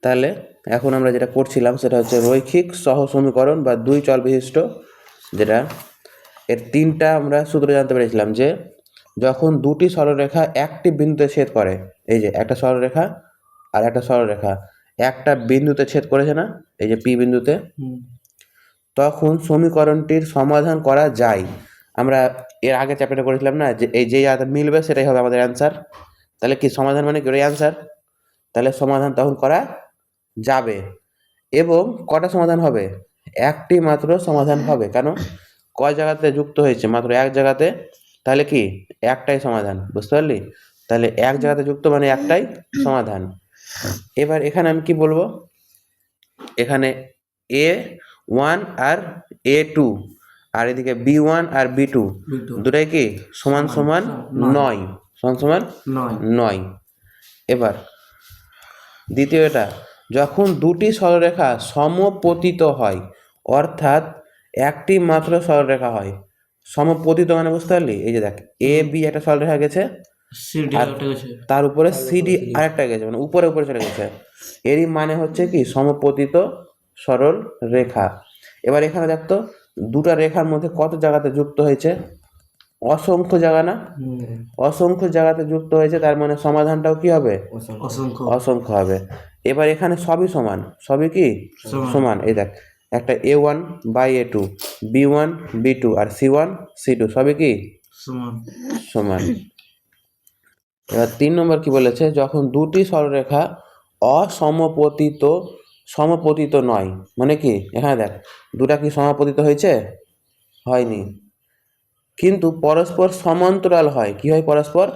তাহলে এখন আমরা যেটা করছিলাম সেটা হচ্ছে রৈখিক সহ সমীকরণ বা দুই চল বিশিষ্ট, যেটা এর তিনটা আমরা সূত্র জানতে পেরেছিলাম যে যখন দুটি সরলরেখা একটি বিন্দুতে ছেদ করে, এই যে একটা সরলরেখা আর একটা সরলরেখা একটা বিন্দুতে ছেদ করেছে না, এই যে পি বিন্দুতে, তখন সমীকরণটির সমাধান করা যায়। আমরা এর আগে চ্যাপ্টারে করেছিলাম না যে এই যে জায়গাতে মিলবে সেটাই হবে আমাদের অ্যান্সার। তাহলে কি সমাধান মানে কি অ্যান্সার, তাহলে সমাধান তখন করা যাবে। এবং কটা সমাধান হবে, একটি মাত্র সমাধান হবে। কেন, কয় জায়গাতে যুক্ত হয়েছে, মাত্র এক জায়গাতে, তাহলে কি একটাই সমাধান, বুঝতে পারলি? তাহলে এক জায়গাতে যুক্ত মানে একটাই সমাধান। এবার এখানে আমি কি বলবো, এখানে A1 আর A2 আর এদিকে B1 আর B2 দুটাই কি সমান সমান নয়, সমান সমান নয়। এবার দ্বিতীয়টা, যখন দুটি সরলরেখা সমপতিত হয়, অর্থাৎ একটি মাত্র সরলরেখা হয়। সমপতিত মানে বুঝতে পারলি, এই যে দেখ এ বি একটা সরলরেখা গেছে, তার উপরে সিডি আরেকটা গেছে, মানে উপরে উপরে চলে গেছে, এরই মানে হচ্ছে কি সমপতিত সরল রেখা। এবার এখানে দেখতো দুটা রেখার মধ্যে কত জায়গাতে যুক্ত হয়েছে, অসংখ্য জায়গা না, অসংখ্য জায়গাতে যুক্ত হয়েছে, তার মানে সমাধানটাও কি হবে, অসংখ্য হবে। এবার এখানে সবই সমান, সবই কি সমান, এই দেখ একটা A1 by A2, B1 B2 R C1 C2 সবই কি সমান। এবার 3 নম্বর কি বলেছে, যখন দুটি সরলরেখা সমপতিত নয়, মানে কি এখানে দেখ দুটা কি সমাপতিত হয়েছে, হয়নি, কিন্তু পরস্পর সমান্তরাল হয়। কি হয় পরস্পর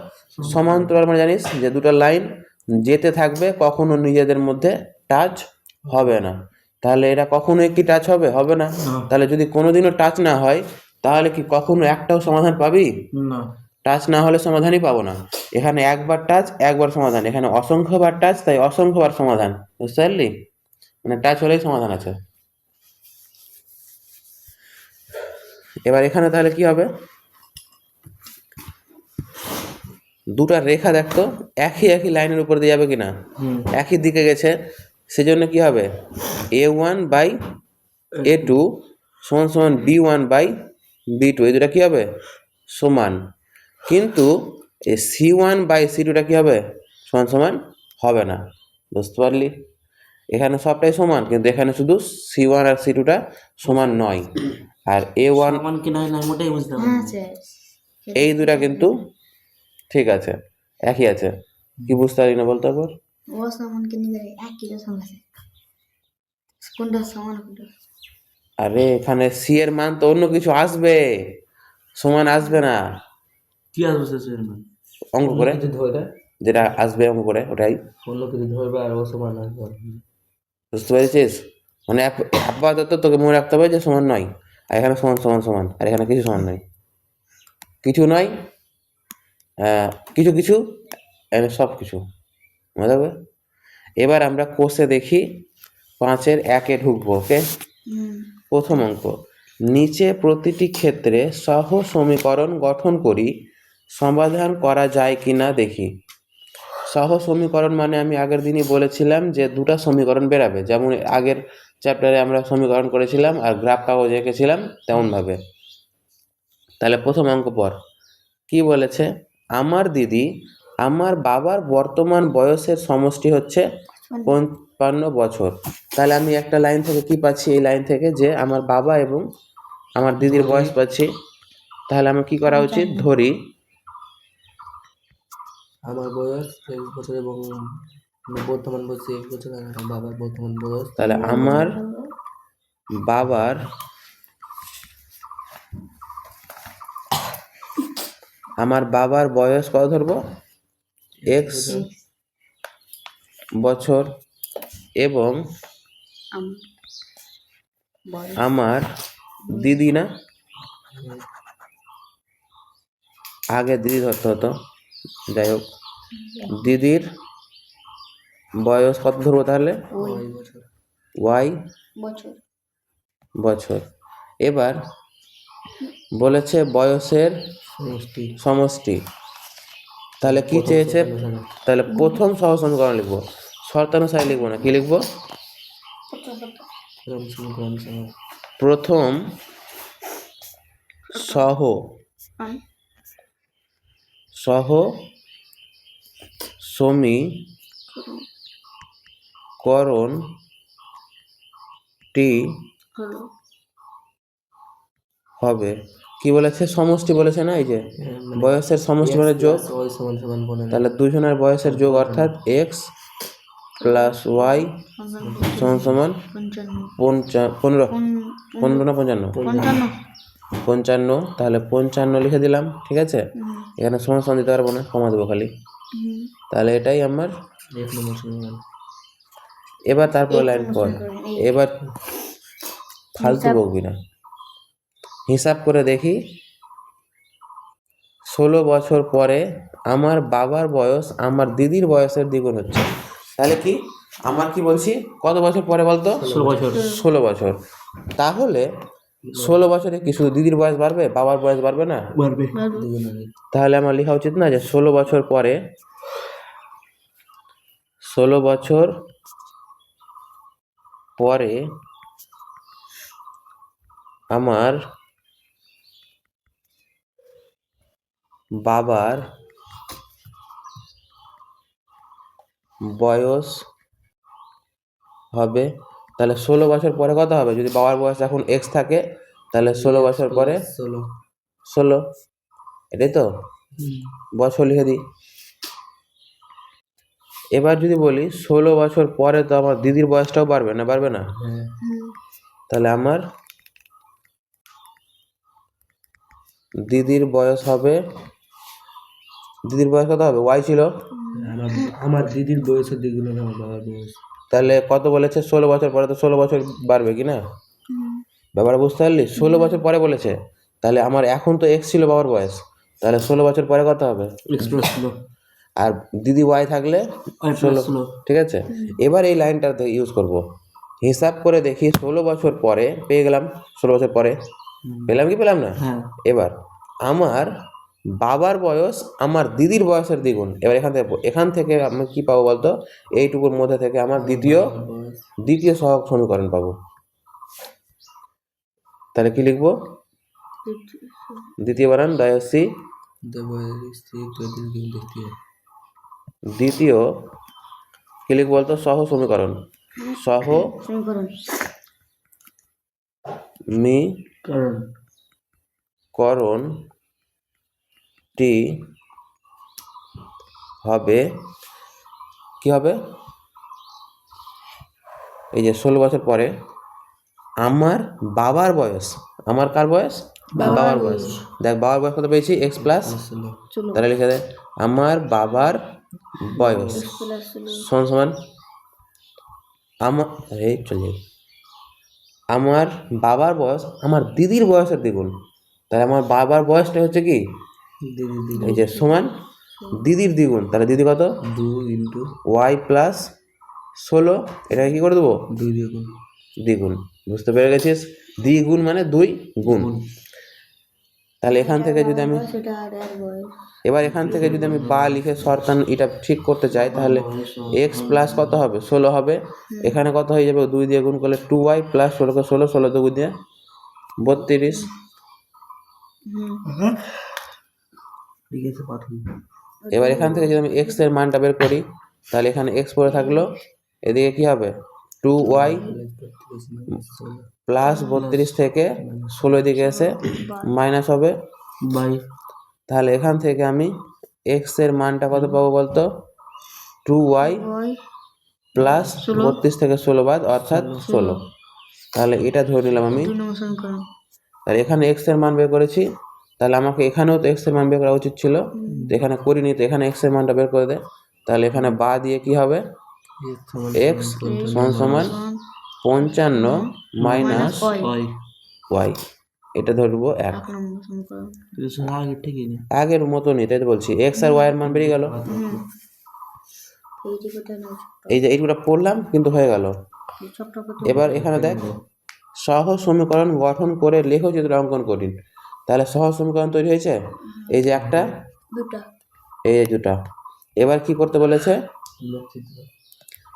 সমান্তরাল, মানে জানিস যে দুটো লাইন যেতে থাকবে, কখনো নিজেদের মধ্যে টাচ হবে না। তাহলে এরা কখনো কি টাচ হবে, হবে না। তাহলে যদি কোনোদিনও টাচ না হয় তাহলে কি কখনো একটাও সমাধান পাবি না, টাচ না হলে সমাধানই পাবো না। এখানে একবার টাচ একবার সমাধান, এখানে অসংখ্যবার টাচ তাই অসংখ্যবার সমাধান, বুঝতে পারলি? মানে টাচ হলেই সমাধান আছে। এবার এখানে তাহলে কি হবে, দুটা রেখা দেখতো একই লাইনের উপর দিয়ে যাবে কিনা, একই দিকে গেছে, সেজন্য কি হবে A1 বাই A2 সমান সমান B1 বাই B2, এই দুটা কি হবে সমান। কিন্তু এই C1 বাই C2টা কি হবে সমান সমান হবে না, বুঝতে পারলি? এখানে সবটাই সমান, কিন্তু এখানে শুধু C1 আর C2টা সমান নয়। আর A1 এই দুটা কিন্তু ঠিক আছে, একই আছে। কি বুঝতে পারি না বলতে পার, আরে এখানে সি এর মান তো অন্য কিছু আসবে, সমান আসবে না। কি আসবে অঙ্ক করে যেটা আসবে অঙ্ক করে ওটাই অন্য কিছু ধরবে আর অসমান আসবে, বুঝতে পেরেছিস? মানে আপাতত তোকে মনে রাখতে হবে যে সমান নয়, আর এখানে সমান সমান সমান, আর এখানে কিছু সমান নয়, কিছু নয় কিছু কিছু, সব কিছু মনে হবে। এবার আমরা কোষে দেখি 5-এর 1-এ ঢুকবো। ওকে, প্রথম অঙ্ক, নিচে প্রতিটি ক্ষেত্রে সহ সমীকরণ গঠন করি, সমাধান করা যায় কিনা দেখি। সহ সমীকরণ মানে আমি আগের দিনই বলেছিলাম যে দুটা সমীকরণ বেরাবে, যেমন আগের চ্যাপ্টারে আমরা সমীকরণ করেছিলাম আর গ্রাফ কাগজ এঁকেছিলাম তেমনভাবে। তাহলে প্রথম অঙ্ক পর কি বলেছে, আমার দিদি আমার বাবার বর্তমান বয়সের সমষ্টি হচ্ছে 55 বছর। তাহলে আমি একটা লাইন থেকে কি পাচ্ছি, এই লাইন থেকে যে আমার বাবা এবং আমার দিদির বয়স পাচ্ছি। তাহলে আমার কি করা উচিত, ধরি আমার বয়স 23 বছর এবং বর্তমান বয়স 1 বছর, আর বাবার বর্তমান বয়স, তাহলে আমার বাবার বয়স কত ধরবো, x বছর, এবং আমার দিদি না, আগে দিদি ধরতে হতো, যাই হোক দিদির বয়স কত ধরবো, তাহলে y বছর। এবার বলেছে বয়সের সমষ্টি, তাহলে কি চেয়েছে, তাহলে প্রথম সহ সমীকরণ লিখবো, শর্তানুসারে লিখবো না, কি লিখবো? প্রথম সমীকরণ সহ প্রথম সহ সহ সমীকরণটি হবে, কি বলেছে? সমষ্টি বলেছে না, এই যে মানে বয়সের সমষ্টি মানে যোগ, ওই সমান সমান বলে না। তাহলে দুজনের বয়সের যোগ অর্থাৎ এক্স প্লাস ওয়াই সমান সমান 15 না 55, তাহলে 55 লিখে দিলাম, ঠিক আছে। এখানে সমান সমান দিতে পারবো না, কমা দেবো খালি, তাহলে এটাই আমার। 1 নম্বর সমীকরণ। এবার তারপর লাইন পর, এবার ফালতু বকবি না, হিসাব করে দেখি 16 বছর পরে আমার বাবার বয়স আমার দিদির বয়সের দ্বিগুণ হচ্ছে। তাহলে কি আমার কি বলছি, কত বছর পরে বলতো? 16 বছর। 16 বছর। তাহলে 16 বছরে কি শুধু দিদির বয়স বাড়বে, বাবার বয়স বাড়বে না? বাড়বে। দ্বিগুণ হবে। তাহলে আমার লেখা উচিত না যে 16 বছর পরে, 16 বছর পরে আমার বাবার বয়স হবে। তাহলে 16 বছর পরে কত হবে? যদি বাবার বয়স এখন এক্স থাকে, তাহলে 16 বছর পরে 16, এটাই তো বছর লিখে দিই। এবার যদি বলি 16 বছর পরে তো আমার দিদির বয়সটাও বাড়বে না, বাড়বে না? হ্যাঁ। তাহলে আমার দিদির বয়স হবে, দিদির বয়স কত হবে? ওয়াই ছিল, আমার দিদির বয়সের দ্বিগুণ হবে আমার বাবার বয়স। তাহলে কত বলেছে? 16 বছর পরে, তো 16 বছর বাড়বে কি না? ব্যাপারটা বুঝতে পারলি? 16 বছর পরে বলেছে, তাহলে আমার এখন তো এক্স ছিল বাবার বয়স, তাহলে 16 বছর পরে কত হবে? আর দিদি ওয়াই থাকলে 16, ঠিক আছে। এবার এই লাইনটাতে ইউজ করব, হিসাব করে দেখি 16 বছর পরে পেয়ে গেলাম, 16 বছর পরে পেলাম কি পেলাম না? হ্যাঁ। এবার আমার বাবার বয়স আমার দিদির বয়সের দ্বিগুণ। এবার এখান থেকে আমি কি পাবো বলতো? এইটুকুর মধ্যে থেকে আমার দ্বিতীয় সহগ সমীকরণ পাবো। তাহলে কি লিখবো? দ্বিতীয় বানান দয়সী, দ্বিতীয় কি লিখবো বলতো? সহ সমীকরণ, করণটি হবে, কি হবে? এই যে 16 বছর পরে আমার বাবার বয়স, আমার কার বয়স? বাবার বয়স। দেখ বাবার বয়স কত পেয়েছি? এক্স প্লাস, তাহলে লিখে দে আমার বাবার বয়স সমান সমান আমার বাবার বয়স আমার দিদির বয়সের দ্বিগুণ। তাহলে আমার বাবার বয়সটা হচ্ছে কি, এই যে সমান দিদির দ্বিগুণ। তাহলে দিদি কত? 2 ইন্টু ওয়াই প্লাস 16, এটাকে কি করে দেবো? 2 দ্বিগুণ। দ্বিগুণ। বুঝতে পেরে গেছিস? দ্বিগুণ মানে 2 গুণ। তাহলে এখান থেকে যদি আমি এবার এখান থেকে যদি আমি বা লিখে শর্তান এটা ঠিক করতে চাই, তাহলে এক্স প্লাস কত হবে? 16 হবে। এখানে কত হয়ে যাবে? 2 দিয়ে গুণ করলে 2y প্লাস 16কে 16 2 দিয়ে 32। এবার এখান থেকে যদি আমি এক্স এর মানটা বের করি, তাহলে এখানে এক্স পড়ে থাকলো, এদিকে কি হবে? 2y প্লাস 32 থেকে 16 দিকে এসে মাইনাস হবে বাই। তাহলে এখান থেকে আমি এক্স এর মানটা কত পাবো বলতো? 2y প্লাস 32 থেকে 16 বাদ অর্থাৎ 16। তাহলে এটা ধরে নিলাম আমি। তাহলে এখানে এক্স এর মান বের করেছি, তাহলে আমাকে এখানেও তো এক্স এর মান বের করা উচিত ছিল, তো এখানে করিনি, তো এখানে এক্স এর মানটা বের করে দে। তাহলে এখানে বা দিয়ে কি হবে? এক্স সমান সমান 55 মাইনাস ওয়াই, এটা ধরবো 1। আগের মতনই, তাই তো বলছি, এক্স আর ওয়াই এর মান বেরিয়ে গেল। এই যে এইগুলো পড়লাম কিন্তু হয়ে গেল। এবার এখানে দেখ, সহ সমীকরণ গঠন করে লেখচিত্র অঙ্কন করিন। তাহলে সহ সমীকরণ তৈরি হয়েছে, এই যে একটা, এই যে দুটা। এবার কি করতে বলেছে?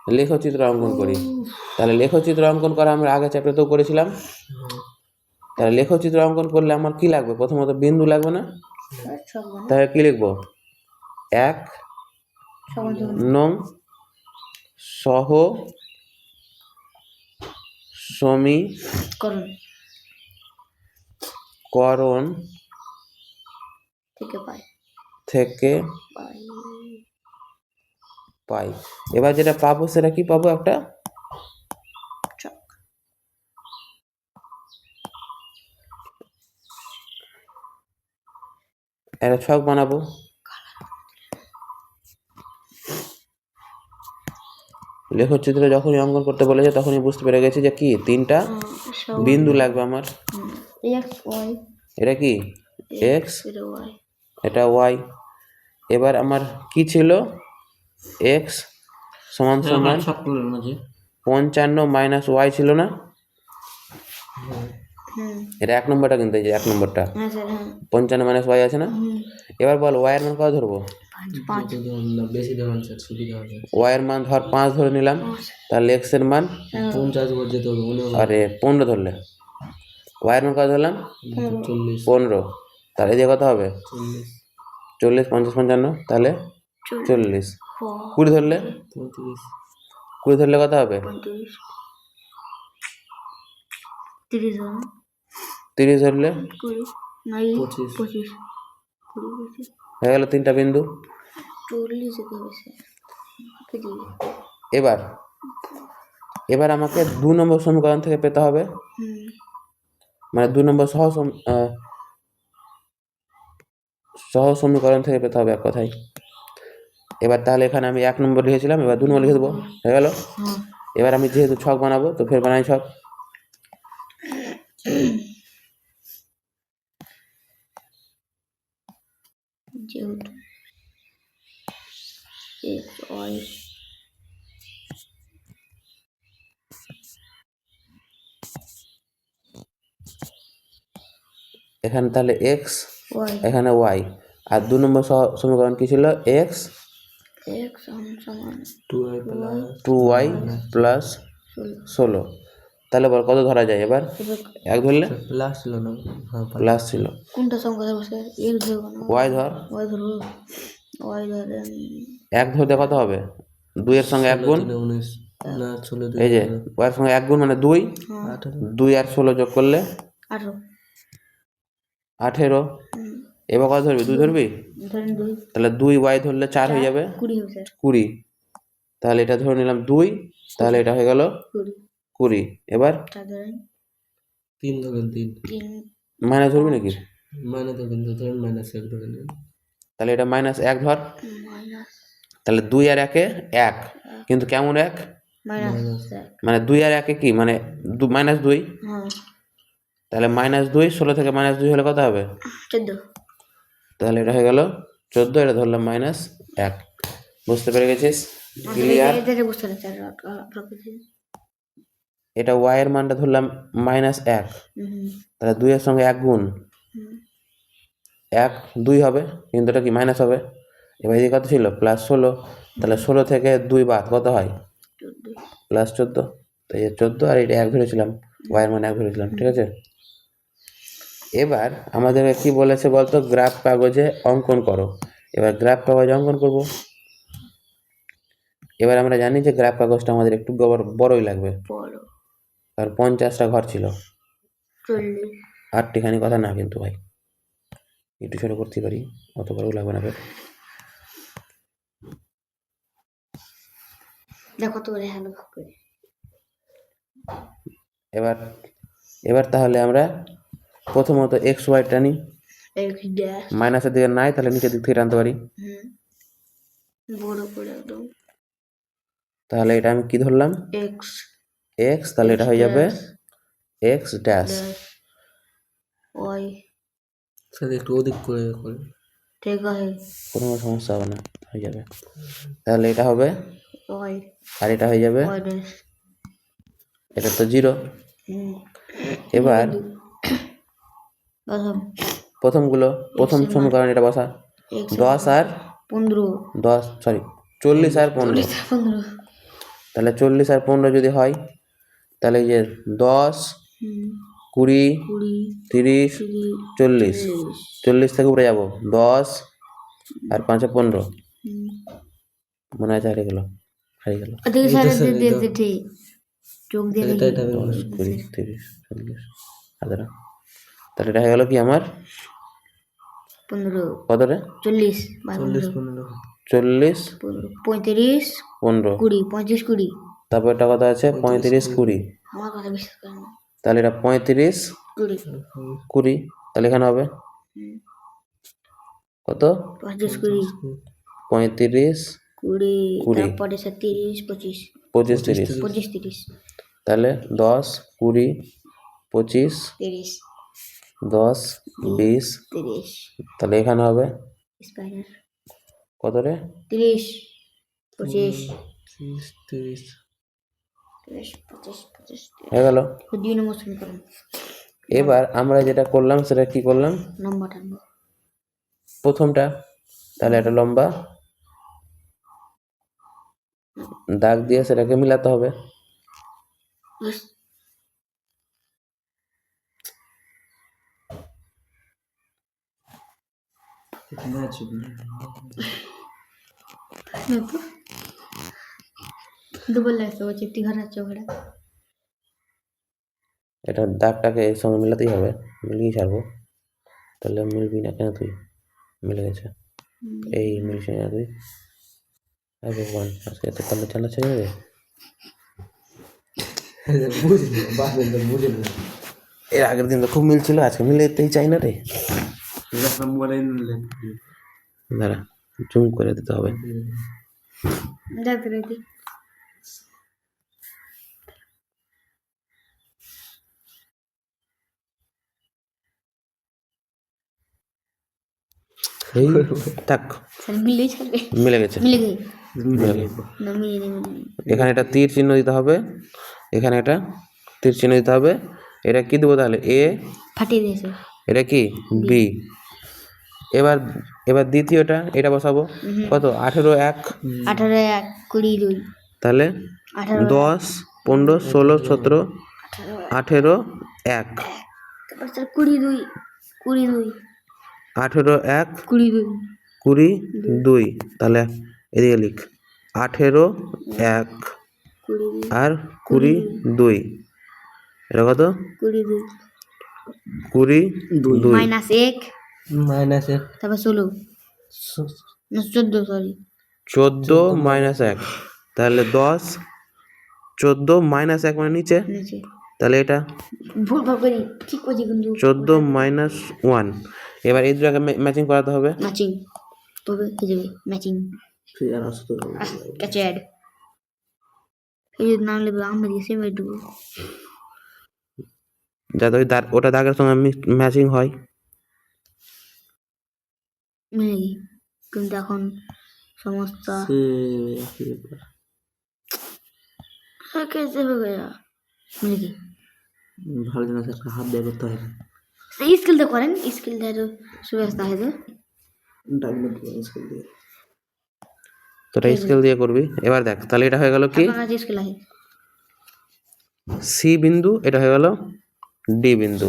লেখচিত্র অঙ্কন করি। তাহলে লেখচিত্র অঙ্কন করা আমরা আগে চ্যাপ্টারতেও করেছিলাম। তাহলে লেখচিত্র অঙ্কন করলে আমার কি লাগবে? প্রথমত বিন্দু লাগবে না? তাহলে কি লিখবো? 1 নং সহ সমীকরণ থেকে পাই। এবার যেটা পাবো সেটা কি পাবো? একটা ছক বানাবো। লেখচিত্র যখনই অঙ্কন করতে বলেছে তখনই বুঝতে পেরে গেছি যে কি তিনটা বিন্দু লাগবে আমার। এটা কি এক্স, এটা ওয়াই। এবার আমার কি ছিল? এক্স সমান সমান 55 মাইনাস ওয়াই ছিল না? এটা 1 নম্বরটা, কিন্তু এই যে 1 নম্বরটা 55 মাইনাস ওয়াই আছে না? এবার বল ওয়াই এর মান কত ধরবো? ওয়াই এর মান ধর 5 ধরে নিলাম। তাহলে এক্স এর মান আরে 15 ধরলে, ওয়াই এর মান কত ধরলাম? 15। তাহলে এই যে কত হবে? 40 50 55, তাহলে 40। 20 ধরলে, 20 ধরলে কত হবে? 30 ধরলে হয়ে গেল তিনটা বিন্দু। এবার আমাকে 2 নম্বর সমীকরণ থেকে পেতে হবে, মানে 2 নম্বর সহ সমীকরণ থেকে পেতে হবে এক কথায়। এবার তাহলে এখানে আমি 1 নম্বর লিখেছিলাম, এবার 2 নম্বর লিখে দেবো, হয়ে গেল। এবার আমি যেহেতু ছক বানাবো তো ফের বানাই ছক। এখানে তাহলে এক্স, এখানে ওয়াই, আর 2 নম্বর সমীকরণ কি ছিল? X 2y plus 16। তাহলে বল কত ধরা যায়? এবার 1 ধরলে প্লাস ছিল, ওয়াই ধর, 1 ধরতে কত হবে? 2 এর সঙ্গে 1 গুণ, এই যে ওয়াই এর সঙ্গে 1 গুণ মানে 2, 2 আর 16 যোগ করলে 18। এবার কত ধরবি? 2 ধরবি, তাহলে 2y ধরলে 4 হয়ে যাবে 20। তাহলে এটা ধরে নিলাম 2, তাহলে এটা হয়ে গেল 20। এবার 3 ধরেন, 3 মাইনাস ধরবি নাকি? -1 ধরে নিন। তাহলে এটা -1 ধর। তাহলে 2 আর 1 এ 1, কিন্তু কেমন 1? মানে 2 আর 1 এ কি মানে -2। তাহলে -2, 16 থেকে -2 হলে কত হবে? 14। তাহলে এটা হয়ে গেল 14, এটা ধরলাম -1। বুঝতে পেরে গেছিস? ক্লিয়ার? এটা ওয়াই এর মানটা ধরলাম -1, তাহলে 2 এর সঙ্গে 1 গুণ, 1 2 হবে, কিন্তু এটা কি মাইনাস হবে। এবার এই কত ছিল? +16। তাহলে 16 থেকে 2 বাদ কত হয়? +14। তো এই 14 আর এটা 1 ধরেছিলাম, ওয়াই এর মান 1 ধরেছিলাম, ঠিক আছে। এবার আমাদের কি বলেছে বলতো? গ্রাফ কাগজে অঙ্কন করো। এবার গ্রাফ কাগজে অঙ্কন করব। এবার আমরা জানি যে গ্রাফ কাগজটা আমাদের একটু বড়ই লাগবে, আর 50টা ঘর ছিল, 8টিখানি কথা না কিন্তু ভাই, একটু ছোট করতে পারি, অত বড় লাগবে না। এবার তাহলে আমরা প্রথমত এক্স ওয়াইটা নিই, মাইনাসের দিকে নাই, তাহলে নিচের দিক থেকে টানতে পারি। তাহলে এটা আমি কি ধরলাম? এক্স, তাহলে এটা হয়ে যাবে এক্স ড্যাশ ওয়াই। সাথে একটু অধিক করে ঠিক আছে, কোনো সমস্যা হবে না, হয়ে যাবে। তাহলে এটা হবে ওয়াই, আর এটা হয়ে যাবে, এটা তো 0। এবার প্রথম সমীকরণ এটা বসা, 10 আর 15, 10 সরি 40 আর 15, তাহলে 40 আর 15 যদি হয় তাহলে এই যে 10, 20, 30, 40, 40 থেকে উপরে যাবো 10 আর 5 15, মনে আছে হারিয়ে গেল ওদিকে স্যার দিয়ে ঠিক চোখ দিয়ে এটা এটা 10, 20, 30, 40, 15, তাহলে এটা হয়ে গেল কি আমার 15 কত রে 40 40 15 40, 35 15, 20 25 20 তারপর একটা কথা আছে 35, 20, আমার কথা বিশ্বাস করে না তাহলে এটা 35, 20 20, তাহলে এখানে হবে কত 25 20 35, 20 তারপরে 30 25 25, 30, 25 30 তাহলে 10, 20, 25, 30 10, 20, 30 তাহলে এখানে হবে স্পাইডার কত রে 30 25 30 25 25 হয়ে গেল। 2 নম্বর সমীকরণ এবার আমরা যেটা করলাম সেটা কি করলাম, নম্বর টানবো প্রথমটা তাহলে একটা লম্বা দাগ দিয়ে সেটাকে মিলাতে হবে। ডবল লাগছে ও চিপটি ঘর আছে ওখানে এটা দাগটাকে এর সঙ্গে মিলাতেই হবে, মিলিয়ে ছাড়বো। তাহলে মিলবি না কেন তুই, মিলে গেছে এই মিলছে না তুই, আরে ভগবান আজকে এত কালো চালা ছেড়ে যাবে। বুঝলি এর আগের দিন তো খুব মিল ছিল, আজকে মিলেতেই চাই না রে। দাঁড়া জুম করে দিতে হবে। দেখতে দেখি এই থাক, স্যার মিলে ছাড়বে মিলে গেছে। মিলে গেছে মিলে গেছে। না মিলে নেই এখানে একটা তীর চিহ্ন দিতে হবে, এখানে একটা তীর চিহ্ন দিতে হবে। এটা কি দেবো তাহলে এ, ফাটিয়ে দিয়েছে এটা কি বি। এবার এবার দ্বিতীয়টা এটা বসাবো, কত 18 1, 18 1 20 2 তাহলে 18 10 15 16 17 18 1, তারপর স্যার 22 22 18 1 22 20 2, তাহলে এদিকে লিখ 18 1 22 আর 20 2, এটা কত 22 20 2, মাইনাস 1 মাইনাস তারপর 16 না 14 সরি 14 মাইনাস 1, তাহলে 10 14 মাইনাস 1 মানে নিচে, নিচে তাহলে এটা ভুল ভাব করি ঠিক করছি কিন্তু 14 মাইনাস 1। এবার এই দুটাকে ম্যাচিং করাতে হবে। ম্যাচিং তবে হয়ে যাবে ম্যাচিং ক্যাচেড এই যে নাম লিখবে আমরা দিয়ে সেম দেবো যাতে ওই ওটা দাগের সঙ্গে ম্যাচিং হয়। মিলে গিয়ে কিন্তু এখন সমস্যা कैसे हो गया मिल गई ভালো জিনিস একটা হাত দিয়ে করতে হয় सही स्किल तो करें स्किल है तो सुव्यवस्था है तो স্কুল দিয়ে তো এটা স্কেল দিয়ে করবি। এবার দেখ তাহলে এটা হয়ে গেল কি अपना स्किल है সি বিন্দু, এটা হয়ে গেল ডি বিন্দু।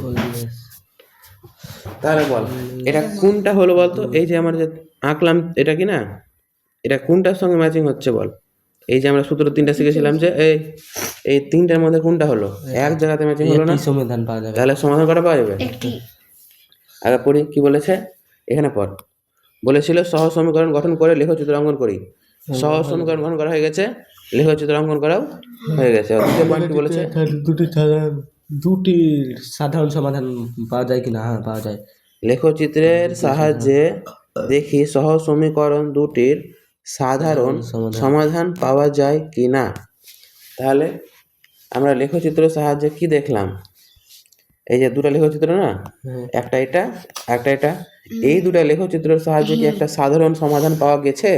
তাহলে বল এটা কোনটা হলো বলতো, এই যে আমরা যে আঁকলাম এটা কি না, এটা কোনটার সঙ্গে ম্যাচিং হচ্ছে বল। এই যে আমরা সূত্র 3টা শিখেছিলাম যে এই 3টার মধ্যে কোনটা হলো, এক জায়গাতে ম্যাচিং হলো না, সমাধান পাওয়া যাবে। তাহলে সমাধান করা পাওয়া যাবে। एक আগে পড়ি কি বলেছে এখানে পড়, বলেছিল সহজ সমীকরণ গঠন করে লেখচিত্র অঙ্কন করি। সহজ সমীকরণ গঠন করা হয়ে গেছে, লেখচিত্র অঙ্কন করাও হয়ে গেছে। দ্বিতীয় পয়েন্ট কি বলেছে, দুটি সাধারণ সমাধান পাওয়া যায় কিনা? হ্যাঁ পাওয়া যায়। লেখচিত্রের সাহায্যে দেখি সহজ সমীকরণ দুটির সাধারণ সমাধান পাওয়া যায় কি না। তাহলে আমরা লেখচিত্রের সাহায্যে কি দেখলাম, এই যে দুটো লেখচিত্র না, একটা এটা একটা এটা, এই দুটো লেখচিত্রের সাহায্যে কি একটা সাধারণ সমাধান পাওয়া গেছে,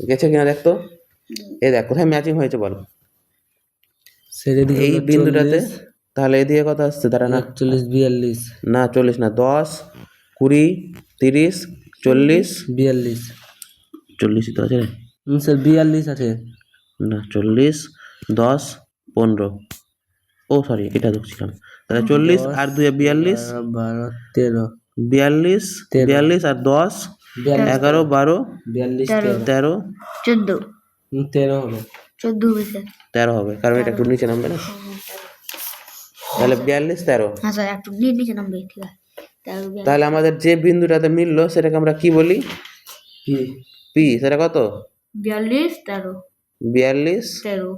গেছে কিনা দেখতো। এই দেখ কোথায় ম্যাচিং হয়েছে বল, এই বিন্দুটাতে। তাহলে এদিকে কত আসছে দাঁড়া না, 41 42 না 40 না, 10 20 30 40 42 40 তো আছে রে। স্যার 42 আছে না 40, 10, 15, ও সরি এটা দেখছিলাম, তাহলে 40 আর 2 42, 12, 13, 42, 42 আর 10, 11, 12, 42, 13, 14 13 হবে। 14 হবে স্যার। 13 হবে, কারণ এটা একটু নিচে নামবে না, তাহলে 42, 13। হ্যাঁ স্যার একটু নিচে নামবে, ঠিক আছে। 13 42 তাহলে আমাদের যে বিন্দুটাতে মিললো সেটাকে আমরা কি বলি? কি পি। সেটা কত? 42 13 42, 13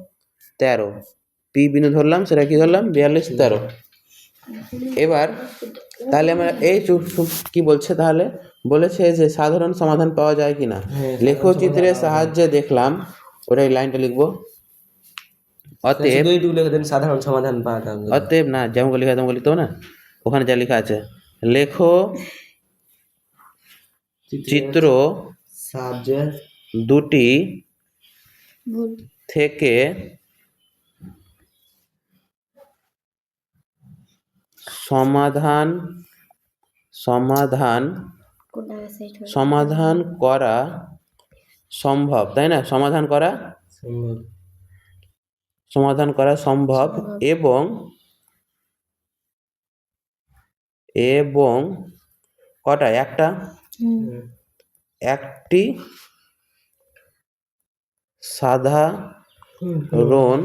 13। পি বিন্দু ধরলাম, সেটা কি ধরলাম? 42, 13। এবার তাহলে আমরা এই কি বলছে তাহলে? বলেছে যে সাধারণ সমাধান পাওয়া যায় কিনা। লেখচিত্রের সাহায্যে দেখলাম, ওটাই লাইনটা লিখবো। অতএব শুধু এইটুকু লিখে দেন, সাধারণ সমাধান পাওয়া যাবে। অতএব না, যেমন করে লেখা তেমন লিখতে হবে না, ওখানে যা লেখা আছে, লেখো চিত্র সাহায্যে দুটি ভুল থেকে সমাধান কোনটা সাইড হবে? সমাধান করা সম্ভব, তাই না? সমাধান করা সম্ভব এবং কটা? একটা, একটি সাধারণ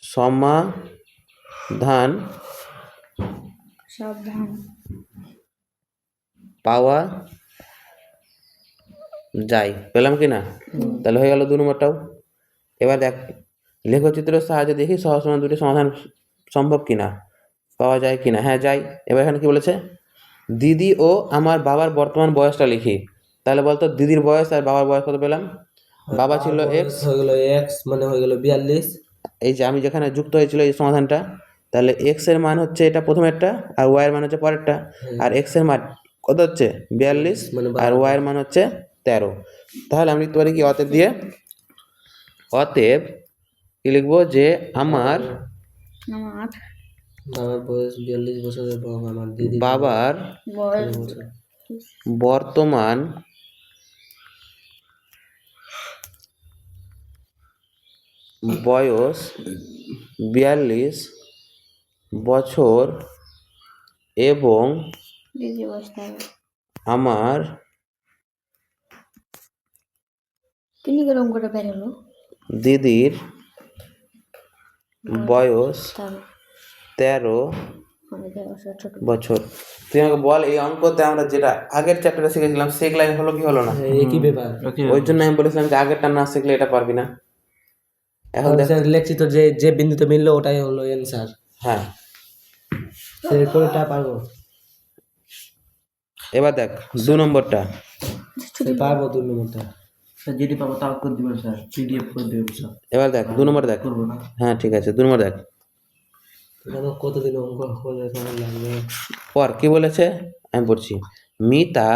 সমাধান সাবধান পাওয়া যায়। পেলাম কি না? তাহলে হয়ে গেল 2 নম্বরটাও। এবার দেখ, লেখচিত্রের সাহায্যে দেখি সহজ সমাধান দুটি সমাধান সম্ভব কিনা, পাওয়া যায় কিনা। হ্যাঁ যায়। এবার এখানে কি বলেছে? দিদি ও আমার বাবার বর্তমান বয়সটা লিখি। তাহলে বলতো দিদির বয়স আর বাবার বয়স কত পেলাম? বাবা ছিল x, হয়ে গেল x মানে হয়ে গেল 42, এই যে আমি যেখানে যুক্ত হয়েছিল এই সমাধানটা, তাহলে x এর মান হচ্ছে এটা প্রথমেরটা, আর y এর মান হচ্ছে পরেরটা। আর x এর মান কত হচ্ছে? 42, মানে আর y এর মান হচ্ছে 13। তাহলে আমি লিখতে পারি কি? অতএব দিয়ে, অতএব কি লিখবো? যে আমার আমার বাবার বয়স 42 বছর এবং আমার দিদি বাবার বয়স বছর। বর্তমান বয়স 42 বছর এবং দিদি বয়স হবে। আমার তিনি গরম করে বের হলো দিদির বয়স তার 13 আমাদের বছর ছোট। বছর। তুই আমাকে বল, এই অঙ্কতে আমরা যেটা আগের চ্যাপ্টারে শিখেছিলাম সেই লাইন হলো কি হলো না? একই ব্যাপার। ওই জন্য আমি বলেছিলাম যে আগেরটা না শিখলে এটা পারবি না। এখন দেখ, লেখছি তো যে যে বিন্দুতে মিললো ওটাই হলো অ্যান্সার। হ্যাঁ কোনটা পারবো? এবার দেখ 2 নম্বরটা। পারবো 2 নম্বরটা। যেটি পাবো তাও করে দিবেন স্যার, পিডিএফ করে দেবেন স্যার। এবার দেখ 2 নম্বর দেখ। করবো না। হ্যাঁ ঠিক আছে, 2 নম্বর দেখ। এখানে কতদিন অঙ্ক করলে সময় লাগবে? পর কি বলেছে আমি পড়ছি। মিতা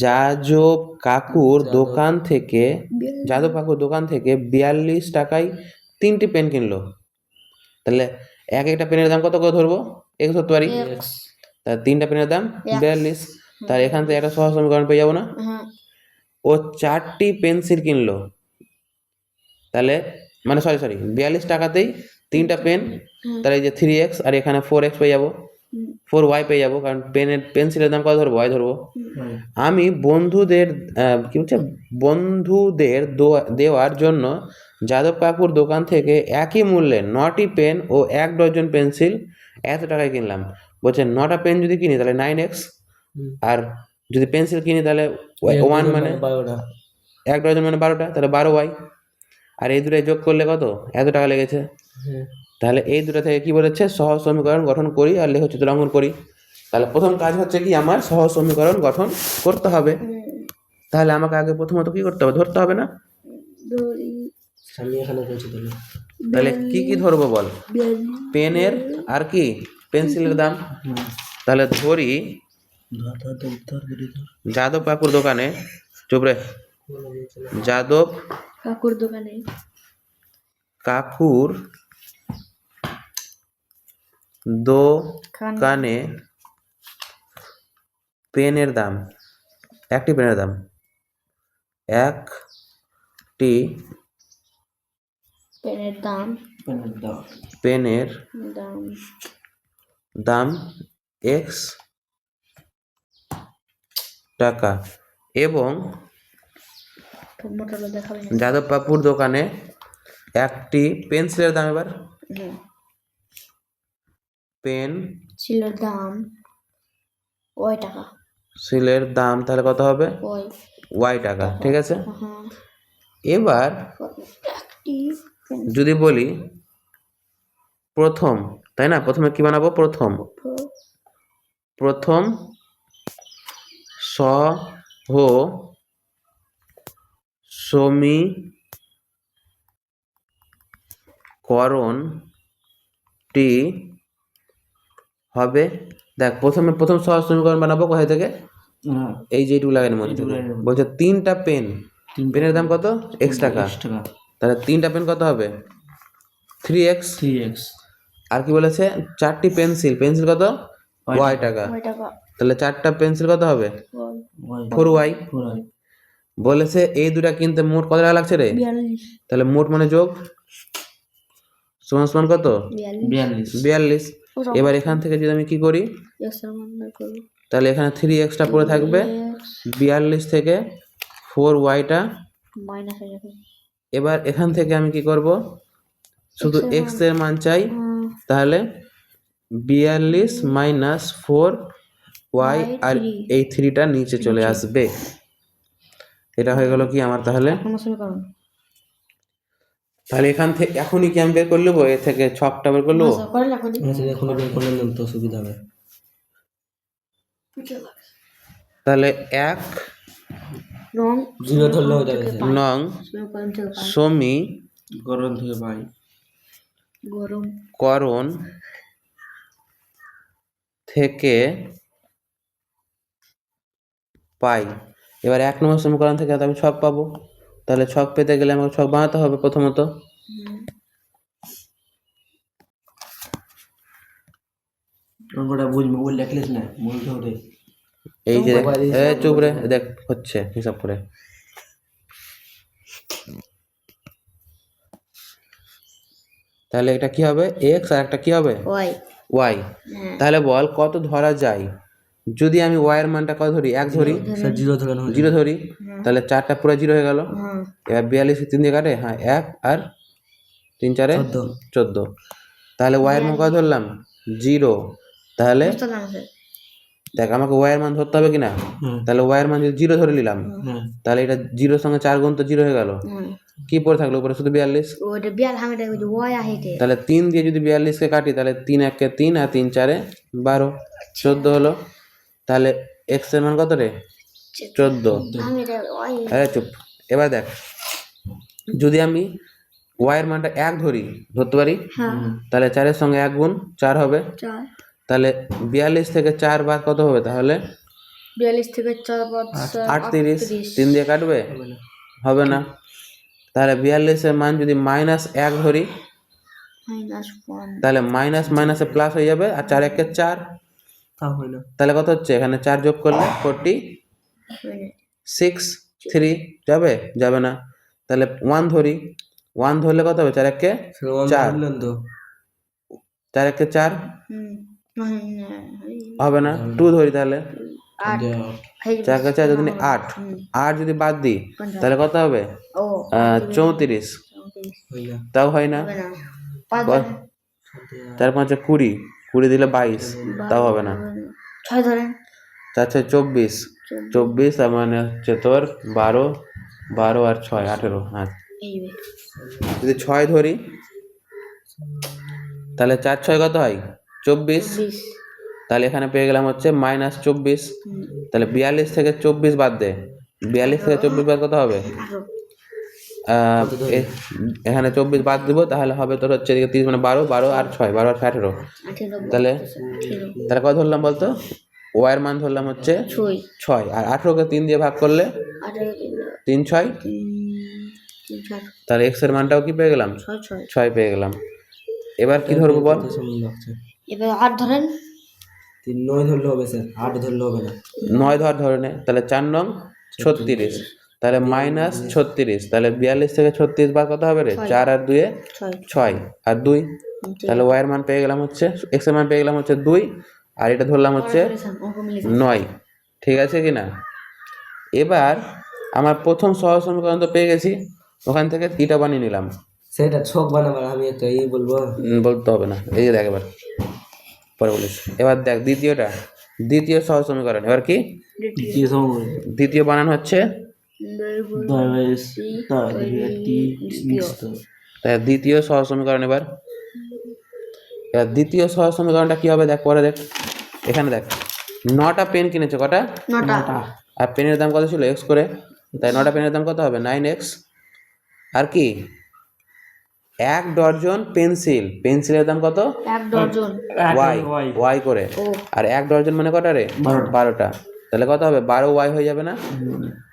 যাদব কাকুর দোকান থেকে 42 টাকায় 3টি পেন কিনলো। তাহলে এক একটা পেনের দাম কত করে ধরবো? x ধরতে পারি। তাহলে 3টা পেনের দাম 42। তাহলে এখান থেকে একটা সহজ সমীকরণ পেয়ে যাবো না? হ্যাঁ ও 4টি পেন্সিল কিনলো, তাহলে মানে সরি 42 টাকাতেই 3টা পেন, তাহলে এই যে 3x আর এখানে 4x পেয়ে যাবো, 4y পেয়ে যাবো, কারণ পেন্সিলের দাম কত ধরবো? y ধরবো। আমি বন্ধুদের কি বলছে, বন্ধুদের দেওয়ার জন্য যাদব কাকুর দোকান থেকে একই মূল্যে 9টি পেন ও 1 ডজন পেন্সিল এত টাকায় কিনলাম। বলছে 9টা পেন যদি কিনি তাহলে 9x, আর যদি পেন্সিল কিনি তাহলে 1 মানে 12টা। 1 ডজন মানে 12টা, তাহলে 12y। আর এই দুটোই যোগ করলে কত? এত টাকা লেগেছে। তাহলে এই দুটো থেকে কি বলেছে? সহজ সমীকরণ গঠন করি আর লেখচিত্র অঙ্কন করি। তাহলে প্রথম কাজ হচ্ছে কি, আমার সহজ সমীকরণ গঠন করতে হবে। তাহলে আমাকে আগে প্রথমত কি করতে হবে? ধরতে হবে না? আমি এখানে বলছি তাহলে কি কি ধরবো বল? পেনের আর কি পেন্সিলের দাম। তাহলে ধরি যাদব কাকুর দোকানে, চুপ রে, যাদব কাকুর দোকানে কাকুর দোকানে পেনের দাম, একটি পেনের দাম 1 টি পেনের দাম পেনের দাম পেনের দাম দাম এক্স টাকা এবং মোটালো দেখাবে না। যাদব বাবুর দোকানে একটি পেন্সিলের দাম, এবার হুম। পেন সিলের দাম ওই টাকা সিলের দাম তাহলে কত হবে? ওই ওয়াই টাকা, ঠিক আছে। হ্যাঁ এবার একটি পেন- যদি বলি প্রথম, তাই না, প্রথমে কি বানাবো? প্রথম প্রথম সহ সমীকরণটি হবে, দেখ প্রথমে প্রথম সহজ সমীকরণ বানাবো কোথায় থেকে? হ্যাঁ এই যে টু লাইনের মধ্যে এইটুকু থেকে। লাইনের মধ্যে। বলছে তিনটা পেন, পেনের দাম কত? এক্স টাকা। X টাকা তাহলে তিনটা পেন কত হবে? 3x। 3x আর কি বলেছে? চারটি পেন্সিল, পেন্সিল কত? Y ওয়াই টাকা। ওই টাকা তাহলে চারটা পেন্সিল কত হবে? ওই 4y। 4y বলেছে এই দুটা কিনতে মোট কত টাকা লাগছে রে? 42 তাহলে মোট মানে যোগ সমান সমান কত? 42 42। এবার এখান থেকে যদি আমি কি করি, এক্সের মান বের করব তাহলে এখানে 3xটা পড়ে থাকবে, 42 থেকে 4yটা। মাইনাস হয়ে যাবে এবার এখান থেকে আমি কি করব, শুধু x এর মান চাই, তাহলে 42 মাইনাস 4y আর এই 3টা নিচে চলে আসবে। এটা হয়ে গেল কি আমার? তাহলে কোনো সমীকরণ তাহলে এখান থেকে এখনই কি আমি বের করে নেবো? এ থেকে ছকটা বের করে নেবো। করে লাগো নি আচ্ছা এখন বের করে নিলাম তো সুবিধা হবে। তাহলে 1 রং জিরো ধরলে হয়ে যাবে স্যার। নং সমীকরণ থেকে পাই গরম থেকে পাই সমীকরণ থেকে পাই। এবার 1 নম্বর সমীকরণ থেকে তো আমি ছক পাবো, তাহলে ছক পেতে গেলে আমাকে ছক বানাতে হবে প্রথমত। অঙ্কটা বুঝবো বলে লেখলিস না, বলতে হবে। এই যে চুপ রে, দেখ হচ্ছে হিসাব করে। তাহলে এটা কি হবে? এক্স আর একটা কি হবে? ওই ওয়াই। তাহলে বল কত ধরা যায়? যদি আমি ওয়াই এর মানটা কত ধরি? 1 ধরি, স্যার জিরো ধরে না 0 ধরি, তাহলে 4টা পুরো 0 হয়ে গেল। হ্যাঁ এবার 42 3 দিয়ে কাটে, হ্যাঁ 1 আর 3 4 14। তাহলে ওয়াই এর মান কত ধরলাম? 0। তাহলে বুঝতে পারলাম স্যার দেখ আমাকে ওয়াই এর মান ধরতে হবে কিনা? তাহলে ওয়াই এর মান যদি 0 ধরে নিলাম, তাহলে এটা 0 সঙ্গে 4 গুণ তো 0 হয়ে গেল। কি পড়ে থাকলো উপরে? শুধু 42। ওটা বিয়াল হাঙ্গা দেখো যে ওই আহেতে তাহলে 3 দিয়ে যদি 42 কে কাটি, তাহলে 3 1 কে 3 আর 3 4 12, 14 হলো। তাহলে এক্স এর মান কত রে? 14। আমি এটা ওই আরে চুপ। এবার দেখ যদি আমি ওয়াই এর মানটা 1 ধরতে পারি, হ্যাঁ তাহলে 4 এর সঙ্গে 1 গুণ 4 হবে। 4 তাহলে 42 থেকে 4 বাদ কত হবে? তাহলে 42 থেকে 4 বাদ 38। 3 দিয়ে কাটবে? হবে না। তাহলে 42 এর মান যদি -1 ধরি, -1 তাহলে মাইনাস মাইনাসে প্লাস হয়ে যাবে, আর 4 1 4। তা হয় না। তাহলে কত হচ্ছে? এখানে 4 যোগ করলে 46 3 যাবে? যাবে না। তাহলে 1 ধরি, 1 ধরলে কত হবে? 4 1 স্যার ওয়ান 4, ধরলেন তো 4 1 4 হবে না। 2 ধরি, তাহলে 8 4 4 যদি 8, 8 যদি বাদ দিই তাহলে কত হবে? ও 34। হয় না। তাও হয় না। হবে না 5 4 5 20, 20 দিলে 22, তাও হবে না। 6 ধরেন 4 6 24, 24 তার মানে হচ্ছে তোর 12, 12 আর 6 18। হ্যাঁ, এই যে যদি 6 ধরি তাহলে 4 6 কত হয়? 24। 20 তাহলে এখানে পেয়ে গেলাম হচ্ছে -24। তাহলে 42 থেকে 24 বাদ দে, 42 থেকে 24 বাদ কত হবে? 18 এখানে 24 বাদ দিব, তাহলে হবে তোর হচ্ছে 30 মানে 12, 12 আর 6, 12 আর 18। 18 তাহলে তাহলে কত ধরলাম বলতো? ওয়াই এর মান ধরলাম হচ্ছে 6, আর 18কে 3 দিয়ে ভাগ করলে 3 6। তাহলে এক্স এর মানটাও কি পেয়ে গেলাম? 6 পেয়ে গেলাম। এবার কি ধরবো বল? কত সময় লাগছে? এবার 8 ধরেন 9 ধরলে হবে স্যার, 8 ধরলে হবে না। 9 ধরে নে, তাহলে 4 নং 36। তাহলে -36, তাহলে 42 থেকে 36 বাদ কত হবে রে? 4 আর 2 6 আর 2, তাহলে y এর মান পেয়ে গেলাম হচ্ছে, x এর মান পেয়ে গেলাম হচ্ছে 2, আর এটা ধরলাম হচ্ছে 9। ঠিক আছে কি না? এবার আমার প্রথম সহজ সমীকরণ তো পেয়ে গেছি, ওখান থেকে এটা বানিয়ে নিলাম। সেটা ছক বানাবার আমি একটা বলবো। বলতে হবে না, এই যে দেখ এবার পরে বলিস। এবার দেখ দ্বিতীয় সহজ সমীকরণ। এবার কি দ্বিতীয় সমীকরণ দ্বিতীয় বানান হচ্ছে? তাই দ্বিতীয় সহজ সমীকরণ। এবার দ্বিতীয় সহজ সমীকরণটা কি হবে দেখ, পরে দেখ। এখানে দেখ 9টা পেন কিনেছে, কটা? 9টা। আর পেনের দাম কত ছিল? x করে, তাই 9টা পেনের দাম কত হবে? 9x। আর কি 1 ডজন পেন্সিলের দাম কত? 1 ডজন। y করে। আর 1 ডজন মানে কটা রে? 12টা। তাহলে কত হবে? 12y হয়ে যাবে না?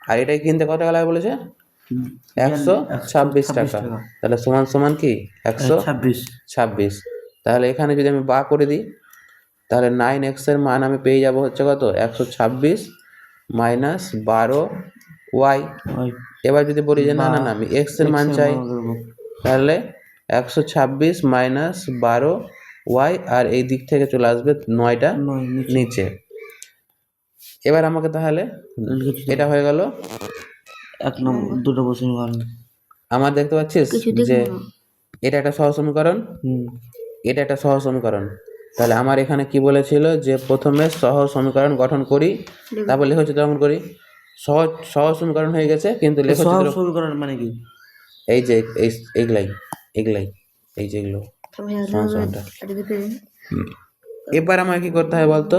আর এটাই কিনতে কত টাকা লাগে বলেছে? 126 টাকা। তাহলে সমান সমান কি 126। তাহলে এখানে যদি আমি বা করে দিই, তাহলে 9x এর মান আমি পেয়ে যাব হচ্ছে কত? 126 মাইনাস 12y। এবার যদি বলি যে না না না আমি x এর মান চাই, তাহলে 126 মাইনাস 12y, আর এই দিক থেকে চলে আসবে 9টা নিচে। এবার আমাকে তাহলে এটা হয়ে গেল 1 নম্বর, 2 নম্বর সমীকরণ। আমার দেখতে পাচ্ছিস যে এটা একটা সহজ সমীকরণ, এটা একটা সহজ সমীকরণ। তাহলে আমার এখানে কি বলেছিল যে প্রথমে সহজ সমীকরণ গঠন করি, তারপর লেখচিত্র অঙ্কন করি। সহজ সমীকরণ হয়ে গেছে, কিন্তু লেখচিত্র সমীকরণ মানে কি? এই যে এইগুলাই এই যে এগুলো সমানটা। এবার আমাকে কি করতে হবে বলতো?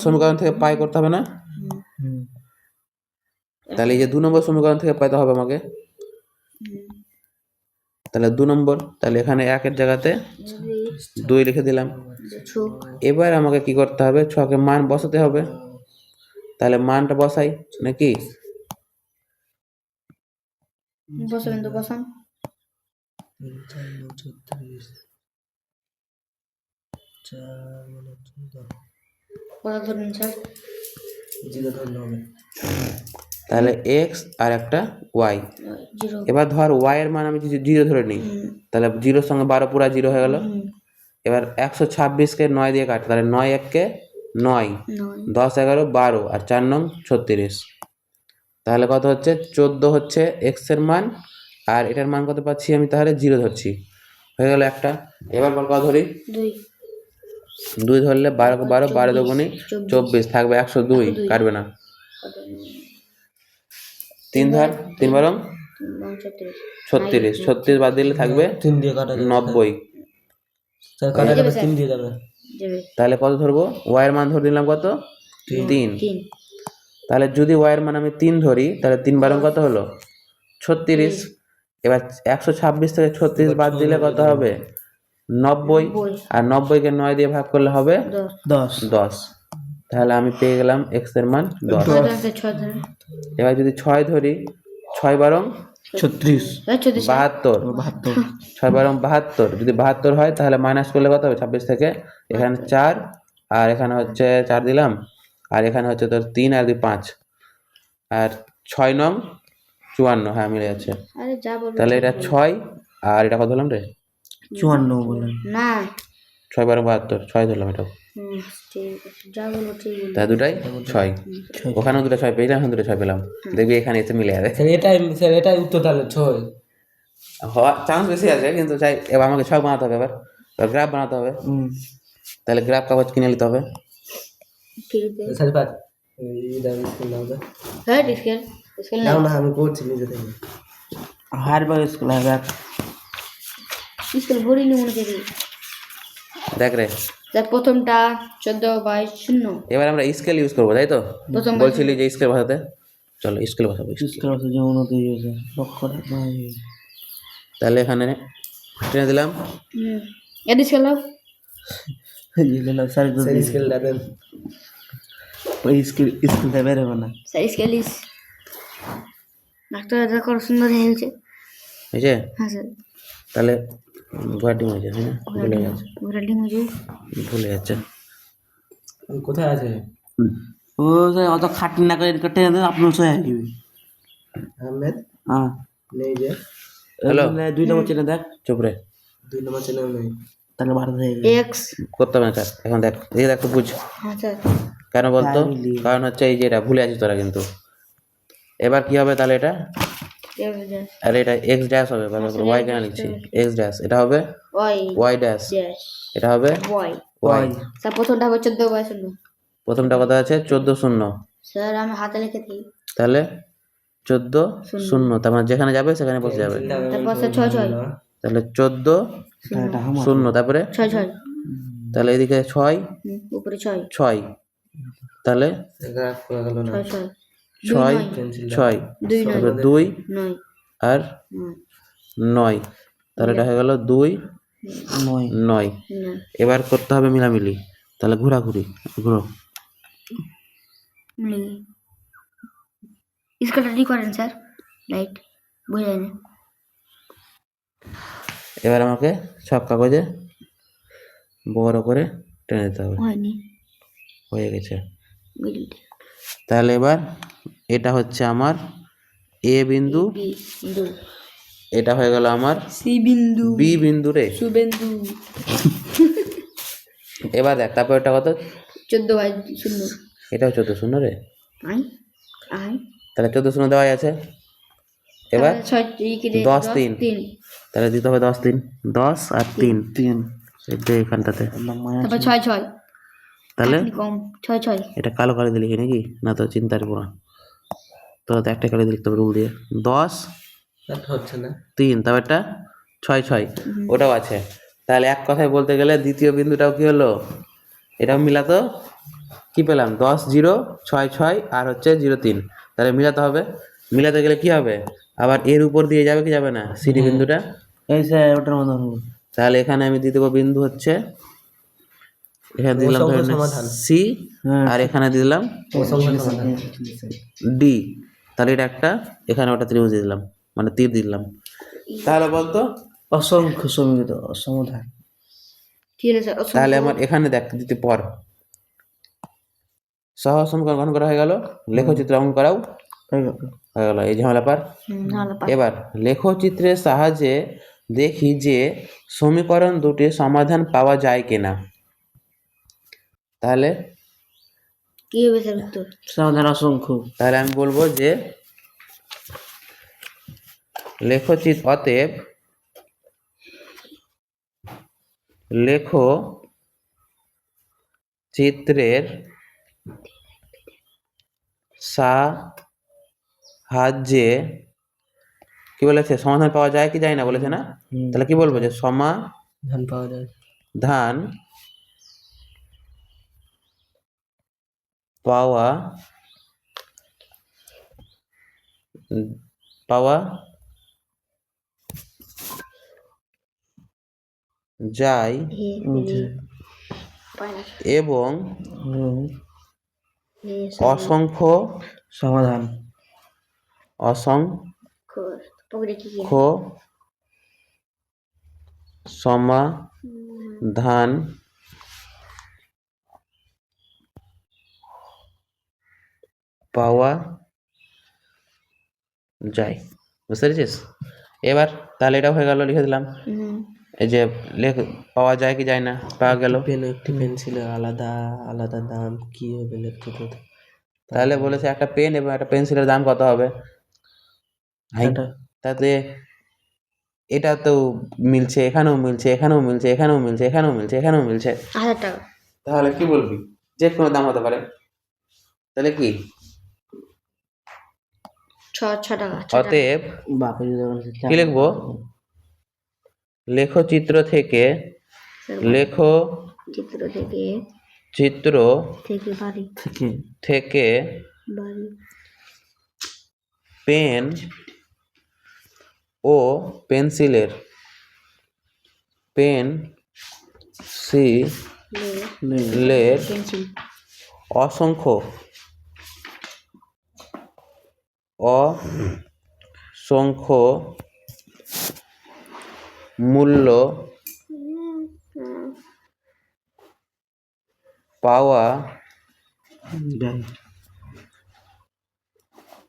সমীকরণ থেকে পাই করতে হবে না? তাহলে এই যে 2 নম্বর সমীকরণ থেকে পাইতে হবে আমাকে। তাহলে 2 নম্বর, তাহলে এখানে 1 এর জায়গাতে 2 লিখে দিলাম। এবার আমাকে কি করতে হবে? ছকে মান বসাতে হবে। তাহলে মানটা বসাই নাকি? বসাবেন তো বসান। 4 কত ধরুন স্যার? তাহলে x আর একটা y। 0। এবার ধর y এর মান আমি যদি 0 ধরে নিই, তাহলে 0 সঙ্গে 12 পুরা 0 হয়ে গেল। এবার 126কে 9 দিয়ে কাট, তাহলে 9 1 9, 10 11 12, আর 4 নং 36। তাহলে কত হচ্ছে? 14 হচ্ছে x এর মান, আর এটার মান কত পাচ্ছি আমি? তাহলে 0 ধরছি, হয়ে গেল একটা। এবার বল কত ধরি? 2 ধরলে 12 12, 12 দুগুণে 24, থাকবে 102, কাটবে না। 3 ধর, 3 12 36, 36 বাদ দিলে থাকবে 3 দিয়ে কাটা যাবে 90। স্যার, কাটা যাবে 3 দিয়ে যাবে। তাহলে কত ধরবো? y এর মান ধরে নিলাম কত? 3। তাহলে যদি y এর মান আমি 3 ধরি, তাহলে 3 12 কত হলো? 36। এবার 126 থেকে 36 বাদ দিলে কত হবে? 90। আর 90কে 9 দিয়ে ভাগ করলে হবে 10। তাহলে আমি পেয়ে গেলাম x এর মান 10। এবার যদি 6 ধরি, 6 12 36, 72, 6 12 72। যদি 72 হয় তাহলে মাইনাস করলে কত হবে? 26 থেকে এখানে 4, আর এখানে হচ্ছে 4 দিলাম, আর এখানে হচ্ছে তোর 3 আর 2 5, আর 6 নং 54। হ্যাঁ মিলে যাচ্ছে। তাহলে এটা 6, আর এটা কত ধরলাম রে? 54 বলেন না, 6 12 72, 6 ধরলাম এটা। ঠিক আছে, যা বলবো ঠিক বলবো। তাই দুটাই 6, ওখানেও 2টা 6 পেয়েছিলাম, এখানে 2টা 6 পেলাম। দেখবি এখানে এসে মিলে যাবে। এটাই উত্তর তাহলে 6। হওয়ার চান্স বেশি আছে, কিন্তু চাই এবার আমাকে ছক বানাতে হবে। এবার গ্রাফ বানাতে হবে। তাহলে গ্রাফ কাগজ কিনে নিতে হবে। ঠিক আছে। স্যার বাদ এই দাও স্কুল নাও তো। হ্যাঁ স্কেল নাও না, আমি করছি নিজে থেকে। হার বার স্কুল হবে। স্কেল ভরি নি মনে করি। দেখ রে, দেখ প্রথমটা 14/0। এবার আমরা স্কেল ইউজ করবো, তাই তো? প্রথম বলছিলি যে স্কেল বসাতে, চলো স্কেল বসাবো। স্কুল আছে যেমন হয়ে গেছে লক্ষ্য রাখতে হবে। তাহলে এখানে টেনে দিলাম। এদিকে স্কেল দাও। দিলাম স্যার স্কেলটা দেন। ওই স্কুলটা বের হবে না। স্যার স্কেল ইস ডাক্তার এটা কত সুন্দর হয়েছে। হয়েছে? হ্যাঁ স্যার। তাহলে ঘোড়াটি হয়েছে, হ্যাঁ না? ভুলে যাচ্ছে, ঘোরাটি মুঝে ভুলে যাচ্ছে। কোথায় আছে? ও স্যার অত খাটনি না করে টেনে দেন, আপনার সহায় আসবে। আহমেদ হ্যাঁ নেই যে, হ্যালো? তাহলে 2 নম্বর চেনে দেখ, চুপ রে, 2 নম্বর চ্যানেল নেই। তাহলে ভারত হয়ে গেল। এক্স। করতে হবে না স্যার, এখন দেখ এই দেখ তো বুঝ হ্যাঁ স্যার। কেন বলতো, Family. কারণ হচ্ছে এই যে এটা ভুলে আছিস তোরা কিন্তু। এবার কি হবে তাহলে এটা, এক্স ড্যাশ আরে এটা এক্স ড্যাশ হবে, ওয়াই কেন লিখছি, এক্স ড্যাশ, এটা হবে ওয়াই ওয়াই ড্যাশ, ড্যাশ এটা হবে ওয়াই। ওয়াই। স্যার প্রথমটা হবে 14/0। প্রথমটা কথা আছে 14 শূন্য, স্যার আমি হাতে লিখে দিই। তাহলে 14 শূন্য, তার মানে যেখানে যাবে সেখানে বসে যাবে, তারপর স্যার 6/6। তাহলে 14 শূন্য, তারপরে 6/6। তাহলে এদিকে 6 উপরে 6 6, তাহলে গ্রাফ করা গেল না। 6/6 6 6, 2 9 তারপরে 2 9 আর 9, তাহলে এটা হয়ে গেল 2 নয় 9। এবার করতে হবে মিলামিলি, তাহলে ঘোরাঘুরি, ঘুরো। স্কুলটা ঠিক করেন স্যার, লাইট বুঝে যায় না। এবার আমাকে সব কাগজে বড় করে টেনে দিতে হবে, হয়নি হয়ে গেছে। মিডিলটা তাহলে এবার এটা হচ্ছে আমার এ বিন্দু, বি বিন্দু, এটা হয়ে গেল আমার সি বিন্দু, বি বিন্দু রে। সুবিন্দু। এবার দেখ তারপর এটা কত, 14/0। এটাও 14 শূন্য রে, আই আই তাহলে 14 শূন্য দেওয়াই আছে। এবার 6 10 3, তাহলে দিতে হবে 10 3, 10 আর 3 3 এটা এখানটাতে, তারপর 6/6 তাহলে কম 6/6 এটা কালো কালি দিয়ে লিখি নাকি, না তো চিন্তার পড়া, তো একটা কালি দিয়ে লিখতে হবে রুল দিয়ে। 10 এটা হচ্ছে না। 3, তারপর একটা 6 6, ওটাও আছে। তাহলে এক কথায় বলতে গেলে দ্বিতীয় বিন্দুটাও কি হলো, এটাও মিলাতো, কি পেলাম 10 0 6 6 আর হচ্ছে 0 3, তাহলে মিলাতে হবে। মিলাতে গেলে কি হবে, আবার এর উপর দিয়ে যাবে কি যাবে না সিডি বিন্দুটা, এই স্যার ওটার মতো হবে। তাহলে এখানে আমি দিয়ে দেবো বিন্দু হচ্ছে, এখানে দিলাম অসংখ্য সমাধান। সি, হ্যাঁ, আর এখানে দিলাম অসংখ্য সমাধান। ডি, তাহলে এটা একটা, এখানে ওটা ত্রিভুজ দিয়ে দিলাম, মানে তীর দিলাম। তাহলে বলতো, অসংখ্য সমীকৃত সমাধান। ঠিক আছে স্যার। তাহলে আমার এখানে দেখ দিতে পর সহজ সমীকরণ গঠন করা হয়ে গেল, লেখচিত্র অঙ্কন করাও হয়ে গেল। হয়ে গেল, এই ঝামেলা পার। ভালো পাই। এবার লেখচিত্রের সাহায্যে দেখি যে সমীকরণ দুটির সমাধান পাওয়া যায় কিনা। তাহলে কি হবে স্যার উত্তর? সমাধান অসংখ্য। তাহলে আমি বলবো যে অতএব লেখো চিত্রের সাহায্যে কি বলেছে, সমাধান পাওয়া যায় কি যায় না বলেছে না, তাহলে কি বলবো যে ধান পাওয়া যায়। সমাধান পাওয়া পাওয়া যায় হে পাই না। এবং হে অসংখ্য সমাধান পকেটে কি কি? সমাধান পাওয়া যায়, বুঝতে পেরেছিস? এবার তাহলে এটা হয়ে গেল, লিখে দিলাম। এই যে পাওয়া যায় কি যায় না, পাওয়া গেল। পেন একটি পেন্সিলের আলাদা আলাদা দাম কি হবে লিখতে হতো। তাহলে বলেছে একটা পেন এবং একটা পেন্সিলের দাম কত হবে, তাতে এটা তো মিলছে, এখানেও মিলছে, এখানেও মিলছে, এখানেও মিলছে, এখানেও মিলছে, এখানেও মিলছে, 1000 টাকা। তাহলে কি বলবি, যে কোনো দাম হতে পারে, তাহলে কি 6 টাকা। অতএব বাপে যদি বলে কি লিখবো, লেখচিত্র থেকে চিত্র থেকে চিত্র বাড়ি থেকে বাড়ি পেন ও পেন্সিলের পেন্সিল অসংখ্য মূল্য পাওয়া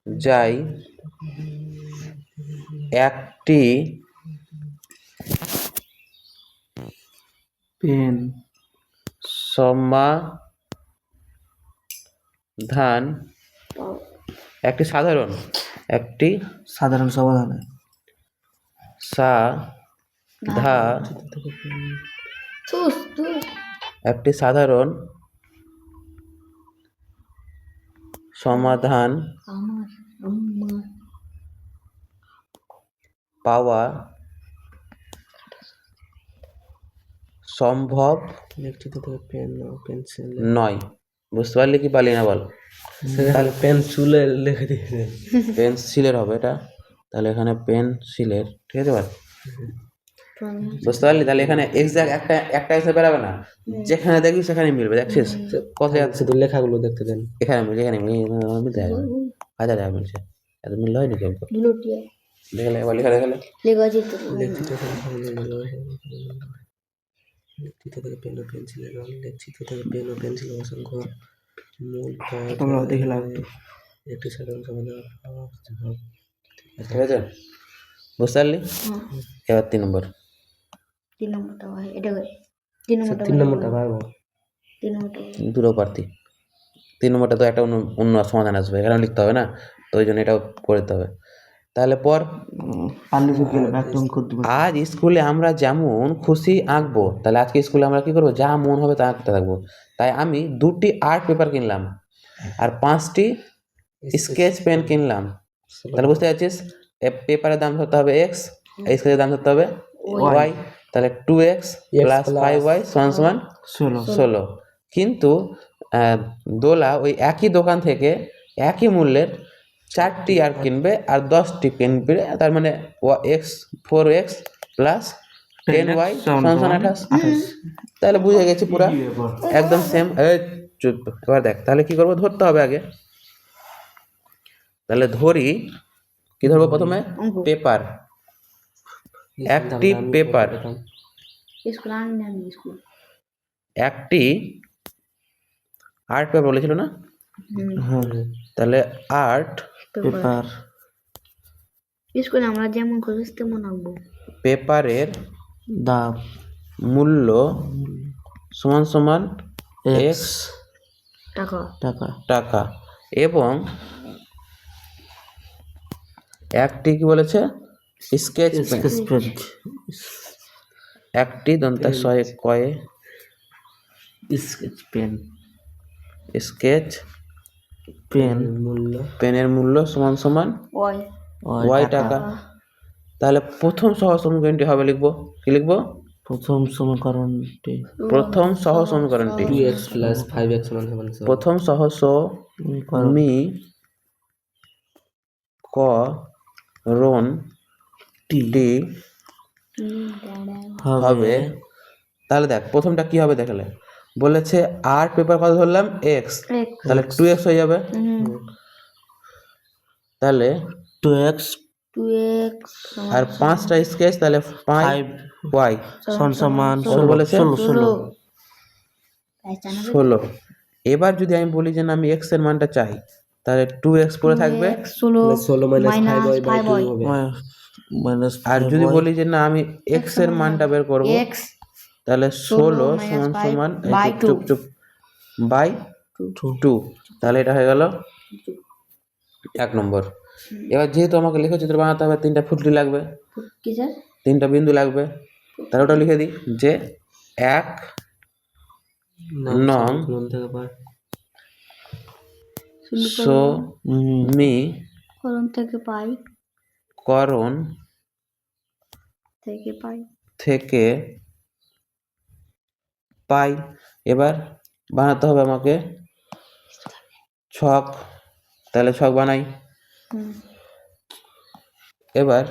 যাই একটি পেন সমাধান একটি সাধারণ সাধারণ সমাধানে একটি সাধারণ সমাধান পাওয়া সম্ভব লিখিত থেকে পেন ও পেন্সিল নয়। বুঝতে পারলি কি পারলি না বল? তাহলে পেন্সিলে লিখে দিয়েছে। পেন্সিলের হবে এটা, তাহলে এখানে পেন্সিলের, ঠিক আছে বল? বুঝতে পারলি? তাহলে এখানে এক্সাক্ট একটা এসে বেরাবে না, যেখানে দেখবি সেখানে মিলবে। দেখছিস কোথায় যাচ্ছে? শুধু লেখাগুলো দেখতে দেন। এখানে মিলছে, এখানে মিলতে হবে, হাজার টাকা মিলছে, এত মিল হয় নাকি? দেখে এবার লেখা দেখালে লিখিত থেকে লিখিত থেকে পেন ও পেন্সিলের রং, লিখিত থেকে পেন ও পেন্সিল অসংখ্য মূল তোমরা দেখে লাভ নেই। একটি সাধারণ সমাধান পাওয়া সম্ভব। ঠিক আছে, বুঝতে পারলি? এবার 3 নম্বর। তিন নম্বরটা হয় এটা তিন নম্বরটা পারবো। দুটো প্রার্থী, 3 নম্বরটা তো একটা অন্য সমাধান আসবে, এখানে লিখতে হবে না, তো ওই জন্য এটাও করতে হবে। তাহলে পর পাণ্ডুলিপি একদম করতে পারবে। আজ স্কুলে আমরা যেমন খুশি আঁকবো, তাহলে আজকে স্কুলে আমরা কি করবো? যা মন হবে তা আঁকতে থাকবো। তাই আমি 2টি আর্ট পেপার কিনলাম আর 5টি স্কেচ পেন কিনলাম। তাহলে বুঝতে পারছিস, পেপারের দাম ধরতে হবে এক্স, স্কেচের দাম ধরতে হবে ওয়াই। তাহলে 2x প্লাস 5y সমান 16। কিন্তু দোলা ওই একই দোকান থেকে একই মূল্যের 4টি আর্ট কিনবে আর 10টি পেন কিনবে, তার মানে x 4x প্লাস 10y সমান 28। তাহলে বুঝে গেছি পুরা একদম সেম। চুপ, এবার দেখ তাহলে কি করবো, ধরতে হবে আগে। তাহলে ধরি, কি ধরবো প্রথমে? পেপার, একটি পেপার, একটি আর্ট পেপার বলেছিল না? তাহলে আর্ট পেপার স্কুলে আমরা যেমন খুশি তেমন আঁকবো। পেপারের দাম মূল্য সমান x টাকা এবং একটি কি বলেছে? স্কেচ পেন, একটি দন্তাশয় কয়ে স্কেচ পেন স্কেচ পেনের মূল্য সমান y টাকা। তাহলে প্রথম সহজ সমীকরণটি হবে, লিখবো কি লিখবো? প্রথম সমীকরণটি প্রথম সহজ সমীকরণটি 2x প্লাস 5x সমান সমান প্রথম সহজ সমীকরণটি হবে। তাহলে দেখ প্রথমটা কি হবে দেখালে, বলেছে আর্ট পেপার কত ধরলাম? এক্স, তাহলে 2x হয়ে যাবে। তাহলে 2x আর 5টা স্কেচ, তাহলে 5y সমান কত বলেছে? 16। এবার যদি আমি বলি যে না আমি x এর মানটা চাই, তাহলে 2x পড়ে থাকবে, 16 মাইনাস 5y বাই 2 হবে। মাইনাস। আর যদি বলি যে না আমি x এর মানটা বের করব, তাহলে 16 সমান চুপ বাই 2, তাহলে এটা হয়ে গেল 1 নম্বর। এবার যেহেতু আমাকে লেখচিত্র বানাতে হবে, 3টা ফুটলি লাগবে, 3টা বিন্দু লাগবে, তাহলে ওটা লিখে দিই যে 1 নং সমীকরণ থেকে পাই। এবার বানাতে হবে আমাকে ছক, তাহলে ছক বানাই। এবার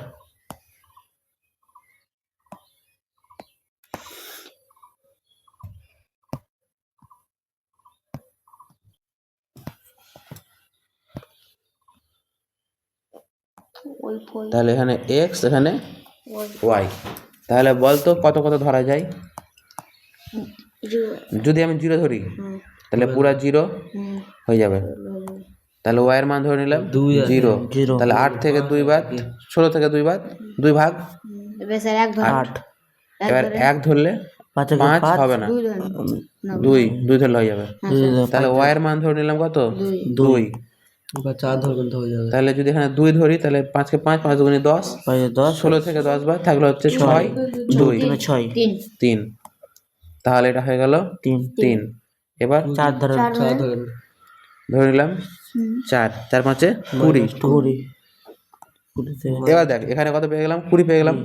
তাহলে এখানে x, এখানে y, তাহলে বলতো কত কত ধরা যায়? যদি আমি 0 ধরি তাহলে পুরা 0 হয়ে যাবে, তাহলে ওয়াই এর মান ধরে নিলাম দুই আছে, 0। জিরো। তাহলে 8 থেকে 2 বাদ, 16 থেকে 2 বাদ, 2 ভাগ। এবার স্যার এক ধর 8 এবার 1 ধরলে 5 5 হবে না, 2 ধরেন না 2 ধরলে হয়ে যাবে। হ্যাঁ তাহলে ওয়াই এর মান ধরে নিলাম কত, 2। এবার 4 ধরবেন তো হয়ে যাবে। তাহলে যদি এখানে 2 ধরি তাহলে 5 কে 5, 5 দুগুণে 10, 10 16 থেকে 10 বাদ থাকলে হচ্ছে 6, 2, 6 3 3। তাহলে এটা হয়ে গেল 3। এবার 4 ধরেন 4 ধরেন। ধরে নিলাম 4, 4 5 20। 20 এবার দেখ এখানে কত পেয়ে গেলাম, 20 পেয়ে গেলাম।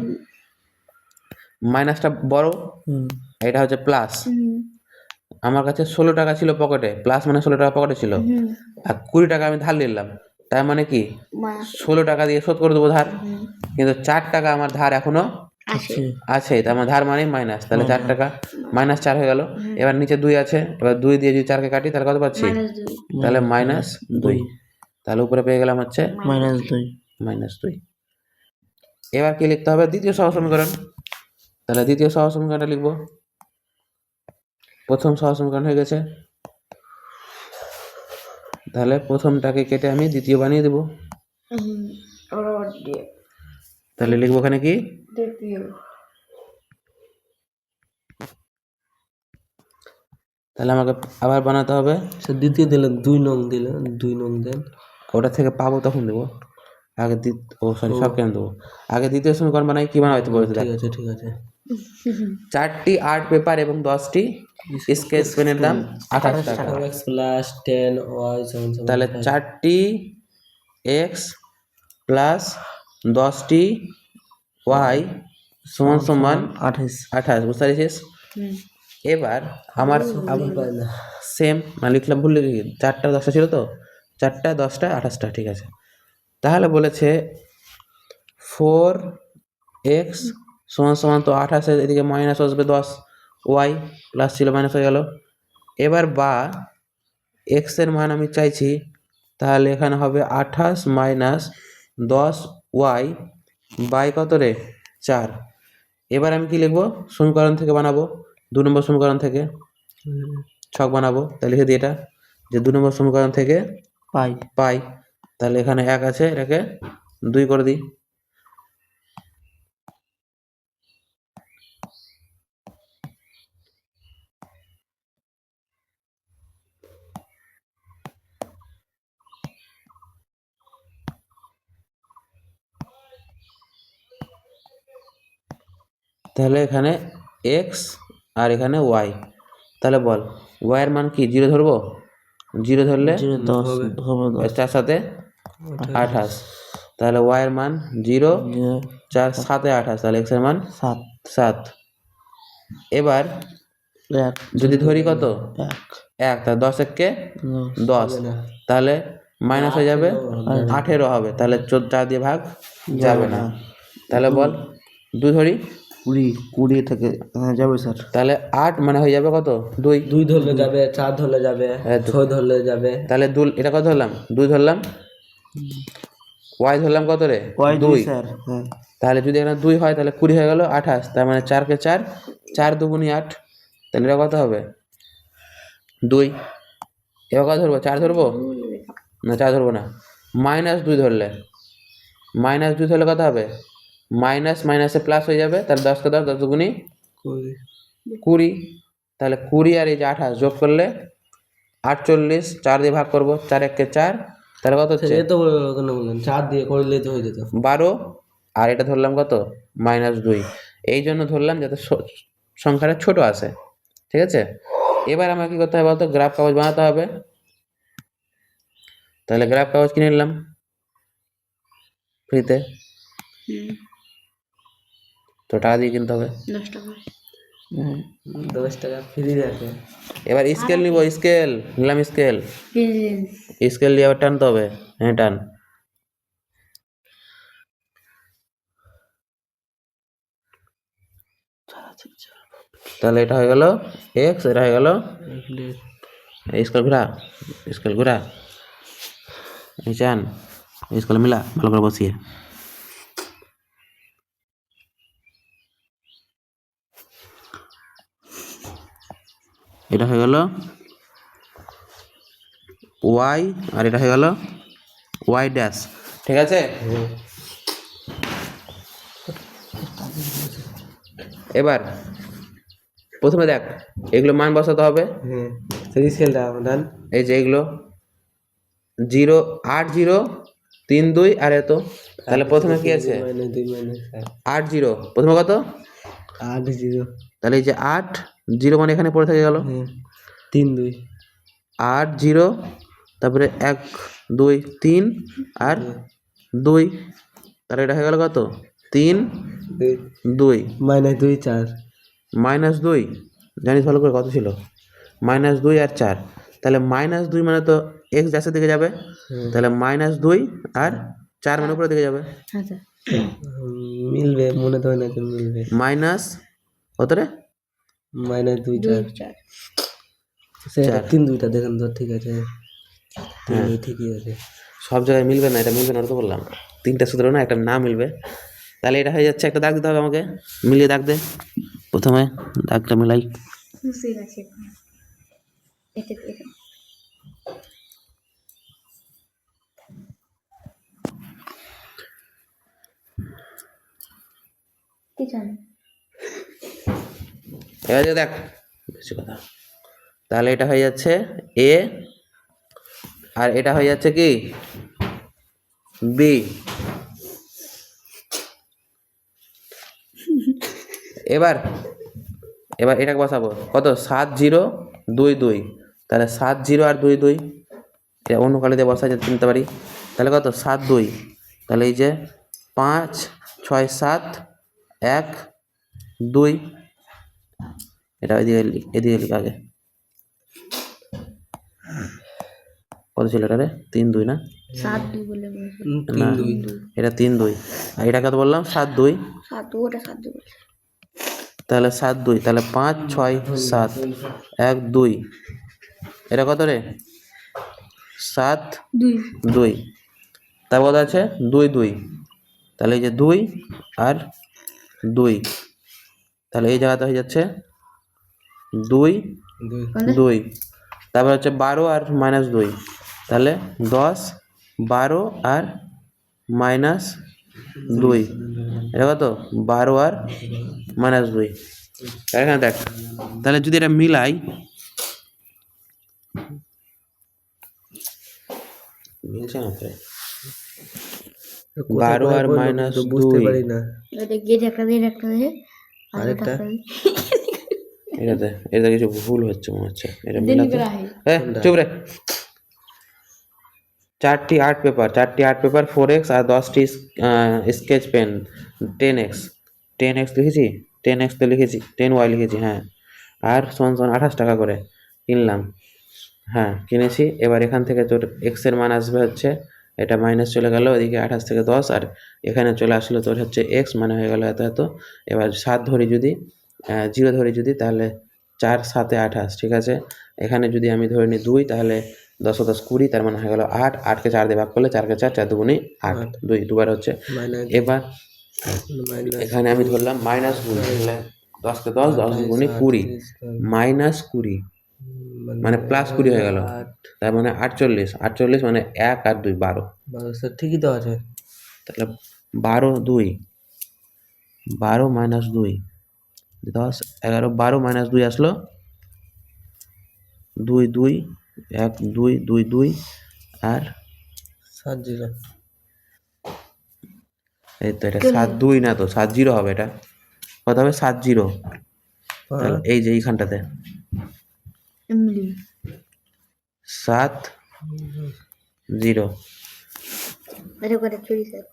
মাইনাসটা বড়, এটা হচ্ছে প্লাস। আমার কাছে 16 টাকা ছিল পকেটে, প্লাস মানে 16 টাকা পকেটে ছিল, আর 20 টাকা আমি ধার নিলাম। তার মানে কি 16 টাকা দিয়ে শোধ করে দেবো ধার, কিন্তু 4 টাকা আমার ধার এখনো আছে। তার মানে ধার মানে মাইনাস, তাহলে 4 টাকা মাইনাস 4 হয়ে গেল। এবার নিচে 2 আছে, এবার 2 দিয়ে যদি 4 কে কাটি তাহলে কত পাচ্ছি, তাহলে -2। তাহলে উপরে পেয়ে গেলাম হচ্ছে -2। এবার কি লিখতে হবে, দ্বিতীয় সহজ সমীকরণ। তাহলে দ্বিতীয় সহজ সমীকরণটা লিখবো। প্রথম সহজ সমীকরণ হয়ে গেছে, তাহলে প্রথমটাকে কেটে আমি দ্বিতীয় বানিয়ে দেব। তাহলে লিখবো ওখানে কি, তাহলে আমাকে আবার বানাতে হবে। স্যার দ্বিতীয় দিলেন, 2 নং দিলেন, 2 নং দেন। ওটা থেকে পাবো তখন দেবো, আগে সরি সব কেন দেবো, আগে দ্বিতীয় সমীকরণ বানাই। কি বানাইতে বলতে দেখ, ঠিক আছে। 4টি আর্ট পেপার এবং 10টি স্কেচ পেনের দাম 28 টাকা। x প্লাস 10 y সমান তাহলে 4টি এক্স প্লাস 10টি ওয়াই সমান সমান 28, বুঝতে পারছিস? এবার আমার আবার পাই না। সেম মানে লিখলাম, ভুল লিখি, 4টা 10টা ছিল তো, 4টা 10টা 28টা, ঠিক আছে। তাহলে বলেছে 4x সমান সমান তো 28, এদিকে মাইনাস আসবে 10, ওয়াই প্লাস ছিল মাইনাস হয়ে গেল। এবার বা এক্স এর মান আমি চাইছি, তাহলে এখানে হবে 28 মাইনাস 10 ওয়াই বাই কত রে, 4। এবার আমি কি লিখবো, সমীকরণ থেকে বানাবো, 2 নম্বর সমীকরণ থেকে ছক বানাবো। তাহলে লিখে দিই এটা, যে 2 নম্বর সমীকরণ থেকে পাই। তাহলে এখানে 1 আছে, এটাকে 2 করে দিই। তাহলে এখানে এক্স আর এখানে ওয়াই। তাহলে বল ওয়াই এর মান কি 0 ধরবো, 0 ধরলে 4 সাথে 28, তাহলে ওয়াই এর মান 0, 4 7 28, তাহলে এক্স এর মান 7। এবার যদি ধরি কত 1, তাহলে 10 একে 10, তাহলে মাইনাস হয়ে যাবে 18 হবে, তাহলে 4 দিয়ে ভাগ যাবে না। তাহলে বল 2 ধরি, 20 থেকে যাবে স্যার। তাহলে 8 মানে হয়ে যাবে কত, 2 ধরলে যাবে, 4 ধরলে যাবে, 6 ধরলে যাবে। তাহলে এটা কত ধরলাম, 2 ধরলাম, ওয়াই ধরলাম কত রে, 2 স্যার। হ্যাঁ তাহলে যদি এখানে 2 হয় তাহলে 20 হয়ে গেল 28, তার মানে 4 কে 4, 4 দুগুণি 8, তাহলে এটা কত হবে 2। এবার কত ধরবো, 4 ধরবো না, 4 ধরবো না, -2 ধরলে, -2 ধরলে কত হবে, মাইনাস মাইনাসে প্লাস হয়ে যাবে, তাহলে 10 কে 10, 10 দুগুণি 20, তাহলে 20 আর এই যে 28 যোগ করলে 48, 4 দিয়ে ভাগ করবো, 4 একে 4, তাহলে কত হচ্ছে, তো কেন বললেন 4 দিয়ে করলে তো হয়ে যেত 12, আর এটা ধরলাম কত -2। এই জন্য ধরলাম যাতে সংখ্যাটা ছোট আসে, ঠিক আছে। এবার আমাকে কি করতে হবে বলতো, গ্রাফ কাগজ বানাতে হবে। তাহলে গ্রাফ কাগজ কিনে নিলাম ফ্রিতে, তো টাকা দিয়ে কিনতে হবে। 10 টাকা ফ্রি আছে। এবার স্কেল নিব, স্কেল নিলাম, স্কেল দিয়ে আবার টানতে হবে, হ্যাঁ টান। তাহলে এটা হয়ে গেল এক্স, এটা হয়ে গেল, স্কেল ঘুরা, স্কেল ঘুরা, এই চান স্কেল মিলা ভালো করে বসিয়ে। এটা হয়ে গেল ওয়াই আর এটা হয়ে গেল ওয়াই ড্যাশ, ঠিক আছে। এবার প্রথমে দেখ এগুলো মান বসাতে হবে। হ্যাঁ সেই স্কেলটা ডান। এই যে এগুলো 0 8 0 3 2 আর এত, তাহলে প্রথমে কি আছে মাইনাস 2 মাইনাস 8 0, প্রথমে কত 8 0। তাহলে এই যে 8 0 মানে এখানে পড়ে থেকে গেল হ্যাঁ 3 2 8 0, তারপরে 1 2 3 আর 2, তাহলে এটা হয়ে গেল কত 3 2 মাইনাস 2 4। -2, জানিস ভালো করে কত ছিল -2 আর 4, তাহলে -2 মানে তো এক্স ড্যাশের দিকে যাবে, তাহলে -2 আর 4 মানে উপরের দিকে যাবে। আচ্ছা মিলবে মনে তো হয় না যে মিলবে। মাইনাস কত রে মাইনাস 2 2 4 4 সেটা 3 2টা দেখেন তো ঠিক আছে। 3 2 ঠিকই আছে। সব জায়গায় মিলবে না, এটা মিলবে না, ওটা তো বললাম 3টা সূত্র না, একটা না মিলবে। তাহলে এটা হয়ে যাচ্ছে, একটা দাগ দিতে হবে আমাকে, মিলিয়ে দাগ দে, প্রথমে দাগটা মিলাই। বুঝতে পারছি এটা এটা কি জানি এবার যে দেখ বেশি কথা, তাহলে এটা হয়ে যাচ্ছে এ আর এটা হয়ে যাচ্ছে কি বি। এবার এবার এটাকে বসাবো কত 7 0 2 2, তাহলে 7 0 আর 2 2, এটা অন্য কালিতে বসা যেতে নিতে পারি, তাহলে কত 7 2, তাহলে এই যে 5 6 7 1 2, এটা এদিকে লিখ আগে, কত ছিল এটা রে 3 2 না 7 2 বলে বলছি 3 2 এটা 3 2, আর এটা কত বললাম 7 2, 7 2 ওটা 7 2 বলছি তাহলে 7 2, তাহলে 5 6 7 1 2, এটা কত রে 7 2 2, তার কত আছে 2 2, তাহলে এই যে 2 আর 2, তাহলে এই জায়গাতে হয়ে যাচ্ছে 2 2, তারপর হচ্ছে 12 আর -2, তাহলে 10 12 আর -2, এটা কত 12 আর -2। এখানে দেখ, তাহলে যদি এটা মিলাই, মিলছে না প্রায় 12 আর বুঝতে -2, পারি না। এটা গেট একটা দিয়ে আরেকটা এটাতে কিছু ভুল হচ্ছে মনে হচ্ছে, এটা মিলাতে চুপ রে। 4টি আর্ট পেপার 4x আর 10টি স্কেচ পেন 10x, 10x লিখেছি, 10x তো লিখেছি, 10y লিখেছি, হ্যাঁ, আর সমান 28 টাকা করে কিনলাম, হ্যাঁ কিনেছি। এবার এখান থেকে তোর এক্স এর মান আসবে হচ্ছে, এটা মাইনাস চলে গেল এদিকে 28 থেকে 10, আর এখানে চলে আসলো তোর হচ্ছে এক্স মানে হয়ে গেল এত এত। এবার 7 ধরি যদি 0 ধরি যদি, তাহলে 4 7 28, ঠিক আছে। এখানে যদি আমি ধরে নিই 2, তাহলে 10 10 20, তার মানে হয়ে গেল 8, 8কে 4 দিয়ে ভাগ করলে 4 কে 4 4 2 8, 2 দুবার হচ্ছে। মাইনাস এবার এখানে আমি ধরলাম মাইনাস 2, তাহলে 10 কে 10 10 2 20, মাইনাস 20 মানে প্লাস 20 হয়ে গেল, তার মানে 48 48 মানে 1 আর 2 12, ঠিকই তো আছে। তাহলে 12 2 12 মাইনাস 2 10 11 12 মাইনাস 2 আসলো 2 2 1 2 2 2 আর 7 0 এই তো এটা 7 2 না তো 7 0 হবে, এটা কত হবে 7 0, তাহলে এই যে এইখানটাতে এমনি 7 0, আরে করে চুরি স্যার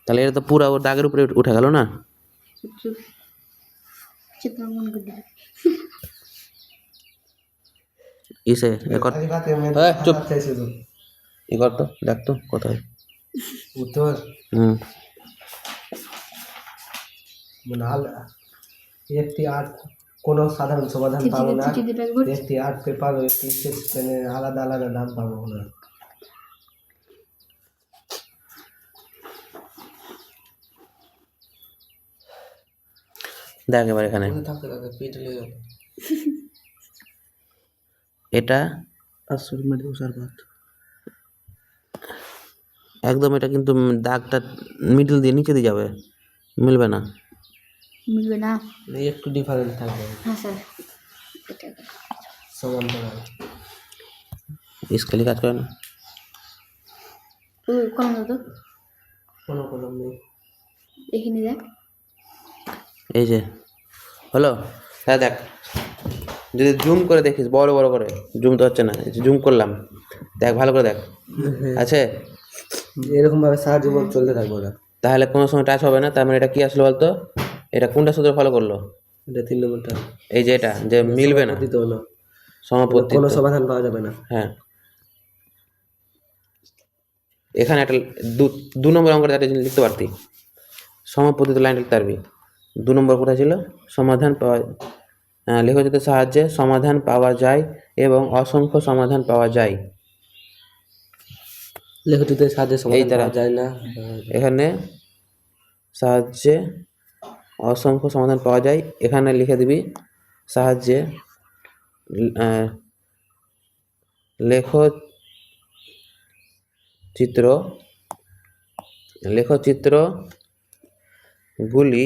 তাহলে এটা তো পুরো ওর দাগের উপরে উঠে গেল না। চুপ চিত্রাঙ্কন করে দিল ইসে রেকর্ড, চুপ ই কর তো, দেখ তো কত হয় উত্তর মানে একটি আর্ট কোনো সাধারণ সমাধান পাবো না, একটি আর্ট পেপার ও একটি স্কেচ পেনের আলাদা আলাদা দাম পাবো না। দেখ এবার এখানে এটা আসলে মানে উষার ভাত একদম, এটা কিন্তু দাগটা মিডল দিয়ে নিচে দিয়ে যাবে, মিলবে না। মিলবে না। এই একটু ডিফারেন্ট থাকবে হ্যাঁ স্যার, এটা সমান্তরাল। স্কেলে কাজ করে না। কোন তো কোনো কলম নেই। এখানে দেখ। এই যে হলো। হ্যাঁ দেখ, যদি জুম করে দেখিস, বড় বড় করে, জুম তো হচ্ছে না, জুম করলাম, দেখ ভালো করে দেখ, আছে। এরকম ভাবে সারা জীবন চলতে থাকবে ওরা। তাহলে কোনো সময় টাচ হবে না। তার মানে এটা কি আসলো বলতো? এটা কোনটা সূত্র ফলো করলো? এটা 3 নম্বরটা। এই যে এটা, যে মিলবে না, দিতে হলো, সমাপত্তি। কোনো সমাধান পাওয়া যাবে না। হ্যাঁ, এখানে একটা দু নম্বর অঙ্কটা একটা জিনিস লিখতে পারতি, সমাপত্তিত লাইন লিখতে পারবি। 2 নম্বর কোথায় ছিল? সমাধান পাওয়া, লেখচিত্রের সাহায্যে সমাধান পাওয়া যায় এবং অসংখ্য সমাধান পাওয়া যায়। লেখচিত্রের সাহায্যে এই সমাধান তারা পাওয়া যায় না। এখানে সাহায্যে অসংখ্য সমাধান পাওয়া যায়, এখানে লিখে দিবি সাহায্যে লেখচিত্রগুলি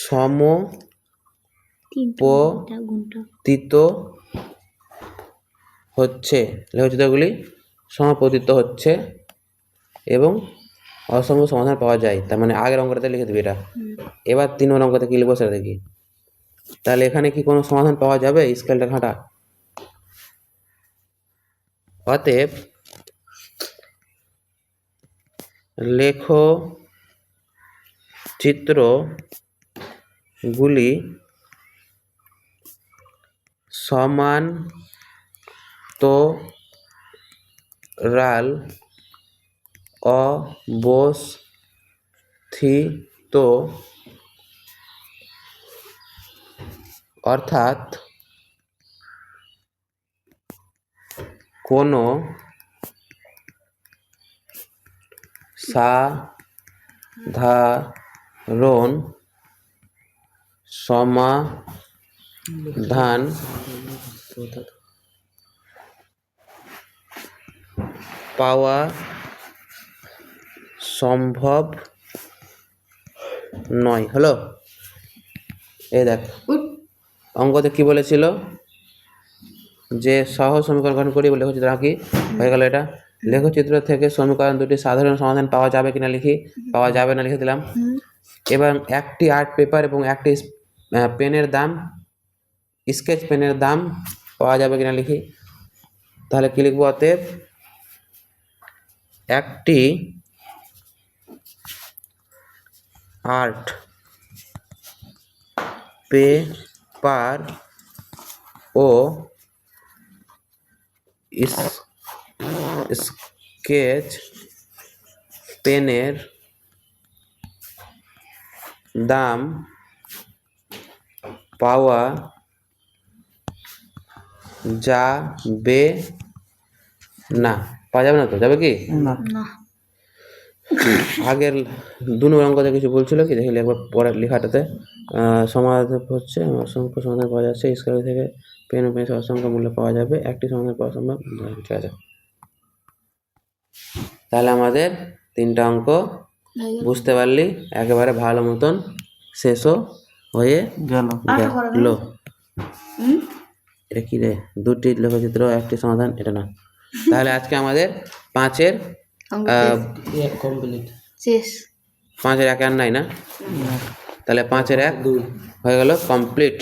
সমপতিত হচ্ছে, লেখচিত্রগুলি সমপতিত হচ্ছে এবং অসংখ্য সমাধান পাওয়া যায়। তার মানে আগের অঙ্কটাতে লিখে দিবি এটা। এবার 3 নম্বর অঙ্কতে কি লিখবো সেটা দেখি। তাহলে এখানে কি কোনো সমাধান পাওয়া যাবে? স্কেলটা ঘাঁটা। অতএব লেখচিত্রগুলি সমান্তরাল অবস্থিত, অর্থাৎ কোনো সাধারণ সমাধান পাওয়া সম্ভব নয়। হলো, এই দেখ অঙ্কতে কি বলেছিল, যে সহজ সমীকরণ গঠন করি লেখচিত্র আঁকি, হয়ে গেল এটা। লেখচিত্র থেকে সমীকরণ দুটি সাধারণ সমাধান পাওয়া যাবে কিনা লিখি, পাওয়া যাবে না লিখে দিলাম। এবং একটি আর্ট পেপার এবং একটি পেনের দাম, স্কেচ পেনের দাম পাওয়া যাবে কিনা লিখি। তাহলে কি লিখবো? অতএব একটি আর্ট পেপার ও স্কেচ পেনের দাম পাওয়া যাবে না। পাওয়া যাবে না তো? যাবে কি? না। আগের 2 নম্বর অঙ্কতে কিছু বলছিল কি দেখি একবার পরের লেখাটাতে। সমাধান হচ্ছে অসংখ্য সমাধান পাওয়া যাচ্ছে, স্কেল থেকে পেন ও পেন্সিল অসংখ্য মূল্য পাওয়া যাবে, একটি সমাধান পাওয়া সম্ভব। ঠিক আছে, তাহলে আমাদের 3টা অঙ্ক বুঝতে পারলি, একেবারে ভালো মতন শেষও হয়ে গেল। গেল। এটা কি রে? 2টি লেখচিত্র, একটি সমাধান, এটা না। তাহলে আজকে আমাদের 5-এর এক কমপ্লিট। শেষ। 5-এর 1 আর নাই না? তাহলে 5-এর 1 হয়ে গেল কমপ্লিট।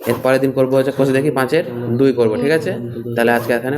এর পরের দিন করবো হচ্ছে কোষে দেখি 5-এর 2 করবো। ঠিক আছে, তাহলে আজকে এখানে